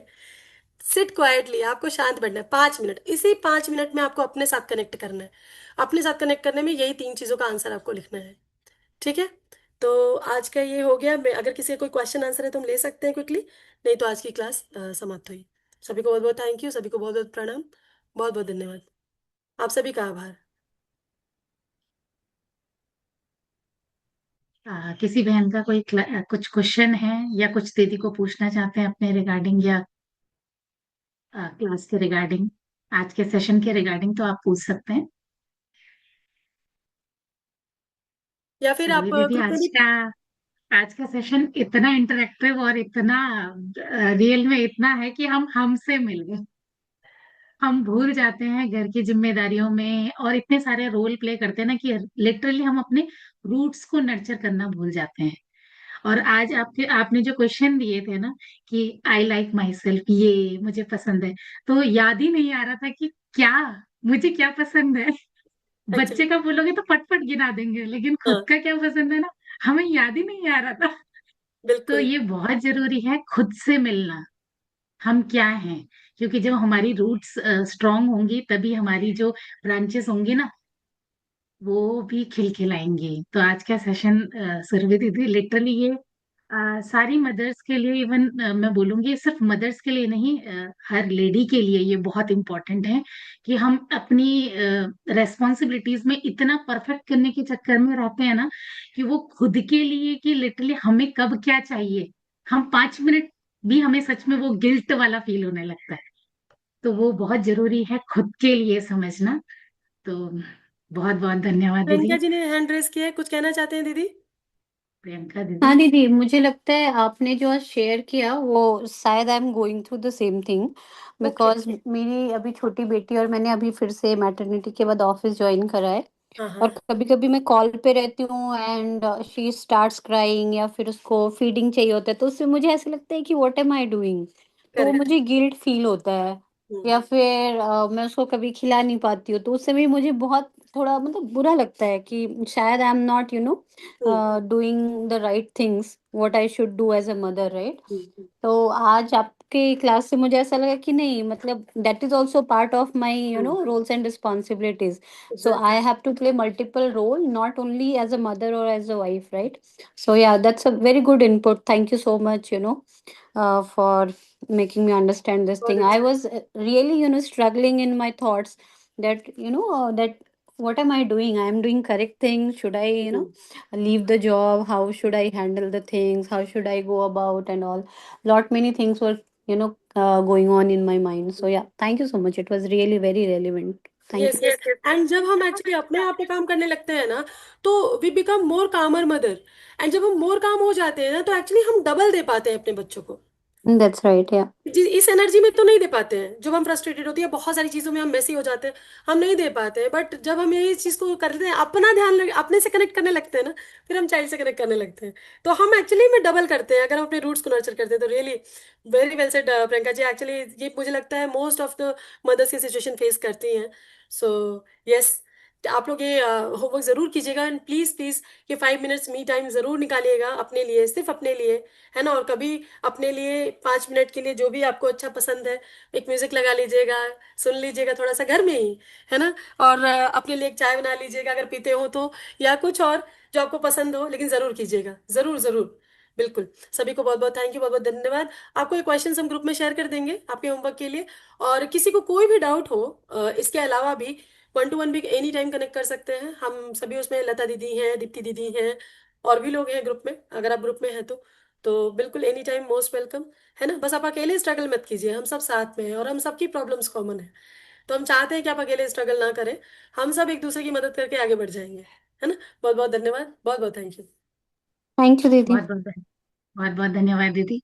सिट क्वाइटली, आपको शांत बैठना है 5 मिनट। इसी 5 मिनट में आपको अपने साथ कनेक्ट करना है। अपने साथ कनेक्ट करने में यही तीन चीजों का आंसर आपको लिखना है। ठीक है। तो आज का ये हो गया। अगर किसी का कोई क्वेश्चन आंसर है तो हम ले सकते हैं क्विकली, नहीं तो आज की क्लास समाप्त हुई। सभी को बहुत बहुत थैंक यू, सभी को बहुत बहुत प्रणाम, बहुत बहुत धन्यवाद, आप सभी का आभार। किसी बहन का कोई कुछ क्वेश्चन है या कुछ दीदी को पूछना चाहते हैं अपने रिगार्डिंग या क्लास के रिगार्डिंग, आज के सेशन के रिगार्डिंग, तो आप पूछ सकते हैं। या फिर आप चलिए दीदी, ग्रुप में भी। आज का सेशन इतना इंटरेक्टिव और इतना रियल में इतना है कि हम हमसे मिल गए। हम भूल जाते हैं घर की जिम्मेदारियों में और इतने सारे रोल प्ले करते हैं ना कि लिटरली हम अपने रूट्स को नर्चर करना भूल जाते हैं। और आज आपने जो क्वेश्चन दिए थे ना कि आई लाइक माई सेल्फ, ये मुझे पसंद है, तो याद ही नहीं आ रहा था कि क्या मुझे क्या पसंद है। एक्चुअली, बच्चे का बोलोगे तो फटफट गिना देंगे, लेकिन खुद हाँ, का क्या पसंद है ना, हमें याद ही नहीं आ रहा था। तो बिल्कुल। ये बहुत जरूरी है खुद से मिलना, हम क्या हैं। क्योंकि जब हमारी रूट्स स्ट्रांग होंगी तभी हमारी जो ब्रांचेस होंगी ना, वो भी खिलखिलाएंगी। तो आज का सेशन सुरभि दीदी लिटरली ये सारी मदर्स के लिए, इवन मैं बोलूंगी सिर्फ मदर्स के लिए नहीं, हर लेडी के लिए ये बहुत इंपॉर्टेंट है कि हम अपनी रेस्पॉन्सिबिलिटीज में इतना परफेक्ट करने के चक्कर में रहते हैं ना, कि वो खुद के लिए कि लिटरली हमें कब क्या चाहिए, हम 5 मिनट भी हमें सच में वो गिल्ट वाला फील होने लगता है। तो वो बहुत जरूरी है खुद के लिए समझना। तो बहुत बहुत धन्यवाद प्रियंका दीदी। जी ने हैंड रेस किया है, कुछ कहना चाहते हैं दीदी? प्रियंका दीदी। हाँ दीदी, मुझे लगता है आपने जो आज शेयर किया वो शायद I am going through the same thing, okay. Because मेरी अभी छोटी बेटी और मैंने अभी फिर से मैटरनिटी के बाद ऑफिस ज्वाइन करा है। हाँ हाँ। और कभी कभी मैं कॉल पे रहती हूँ एंड शी स्टार्ट्स क्राइंग या फिर उसको फीडिंग चाहिए होता है, तो उससे मुझे ऐसा लगता है कि व्हाट एम आई डूइंग। तो करेक्ट। मुझे गिल्ट फील होता है। या फिर मैं उसको कभी खिला नहीं पाती हूँ, तो उस समय मुझे बहुत थोड़ा मतलब बुरा लगता है कि शायद I am not doing the right things what I should do as a mother, right. तो आज आपके क्लास से मुझे ऐसा लगा कि नहीं, मतलब that is also part of my roles and responsibilities. So exactly. I have to play multiple role, not only as a mother or as a wife, right? So yeah, that's a very good input. Thank you so much, for making me understand this बहुत thing. I अच्छा। was really, struggling in my thoughts that, that what am I doing? I am doing correct things. Should I, leave the job? How should I handle the things? How should I go about and all? Lot many things were, going on in my mind. So yeah, thank you so much. It was really very relevant. Thank yes. you. And जब हम actually अपने आप पे काम करने लगते हैं ना, तो वी बिकम मोर कामर मदर। एंड जब हम मोर काम हो जाते हैं ना, तो एक्चुअली हम डबल दे पाते हैं अपने बच्चों को। That's right, yeah. इस एनर्जी में तो नहीं दे पाते हैं। जब हम फ्रस्ट्रेटेड होती है, बहुत सारी चीजों में हम मेसी हो जाते हैं, हम नहीं दे पाते हैं। बट जब हम ये चीज को करते हैं, अपना ध्यान अपने से कनेक्ट करने लगते हैं ना, फिर हम चाइल्ड से कनेक्ट करने लगते हैं। तो हम एक्चुअली में डबल करते हैं, अगर हम अपने रूट्स को नर्चर करते हैं तो। Really very well said Priyanka ji. Actually ये मुझे लगता है मोस्ट ऑफ द मदर्स ये सिचुएशन फेस करती हैं। सो यस, आप लोग ये होमवर्क जरूर कीजिएगा। एंड प्लीज प्लीज ये 5 मिनट्स मी टाइम जरूर निकालिएगा अपने लिए, सिर्फ अपने लिए, है ना। और कभी अपने लिए 5 मिनट के लिए जो भी आपको अच्छा पसंद है, एक म्यूजिक लगा लीजिएगा, सुन लीजिएगा थोड़ा सा घर में ही, है ना। और अपने लिए एक चाय बना लीजिएगा अगर पीते हो तो, या कुछ और जो आपको पसंद हो। लेकिन जरूर कीजिएगा, जरूर जरूर, बिल्कुल। सभी को बहुत बहुत थैंक यू, बहुत बहुत धन्यवाद। आपको ये क्वेश्चन हम ग्रुप में शेयर कर देंगे आपके होमवर्क के लिए। और किसी को कोई भी डाउट हो, इसके अलावा भी 1 to 1 भी एनी टाइम कनेक्ट कर सकते हैं हम सभी। उसमें लता दीदी हैं, दीप्ति दीदी हैं, और भी लोग हैं ग्रुप में, अगर आप ग्रुप में हैं तो बिल्कुल एनी टाइम मोस्ट वेलकम, है ना। बस आप अकेले स्ट्रगल मत कीजिए, हम सब साथ में हैं और हम सबकी प्रॉब्लम्स कॉमन है। तो हम चाहते हैं कि आप अकेले स्ट्रगल ना करें, हम सब एक दूसरे की मदद करके आगे बढ़ जाएंगे, है ना। बहुत बहुत धन्यवाद, बहुत बहुत thank you. Thank you, Didi. बहुत बहुत बहुत बहुत धन्यवाद दीदी।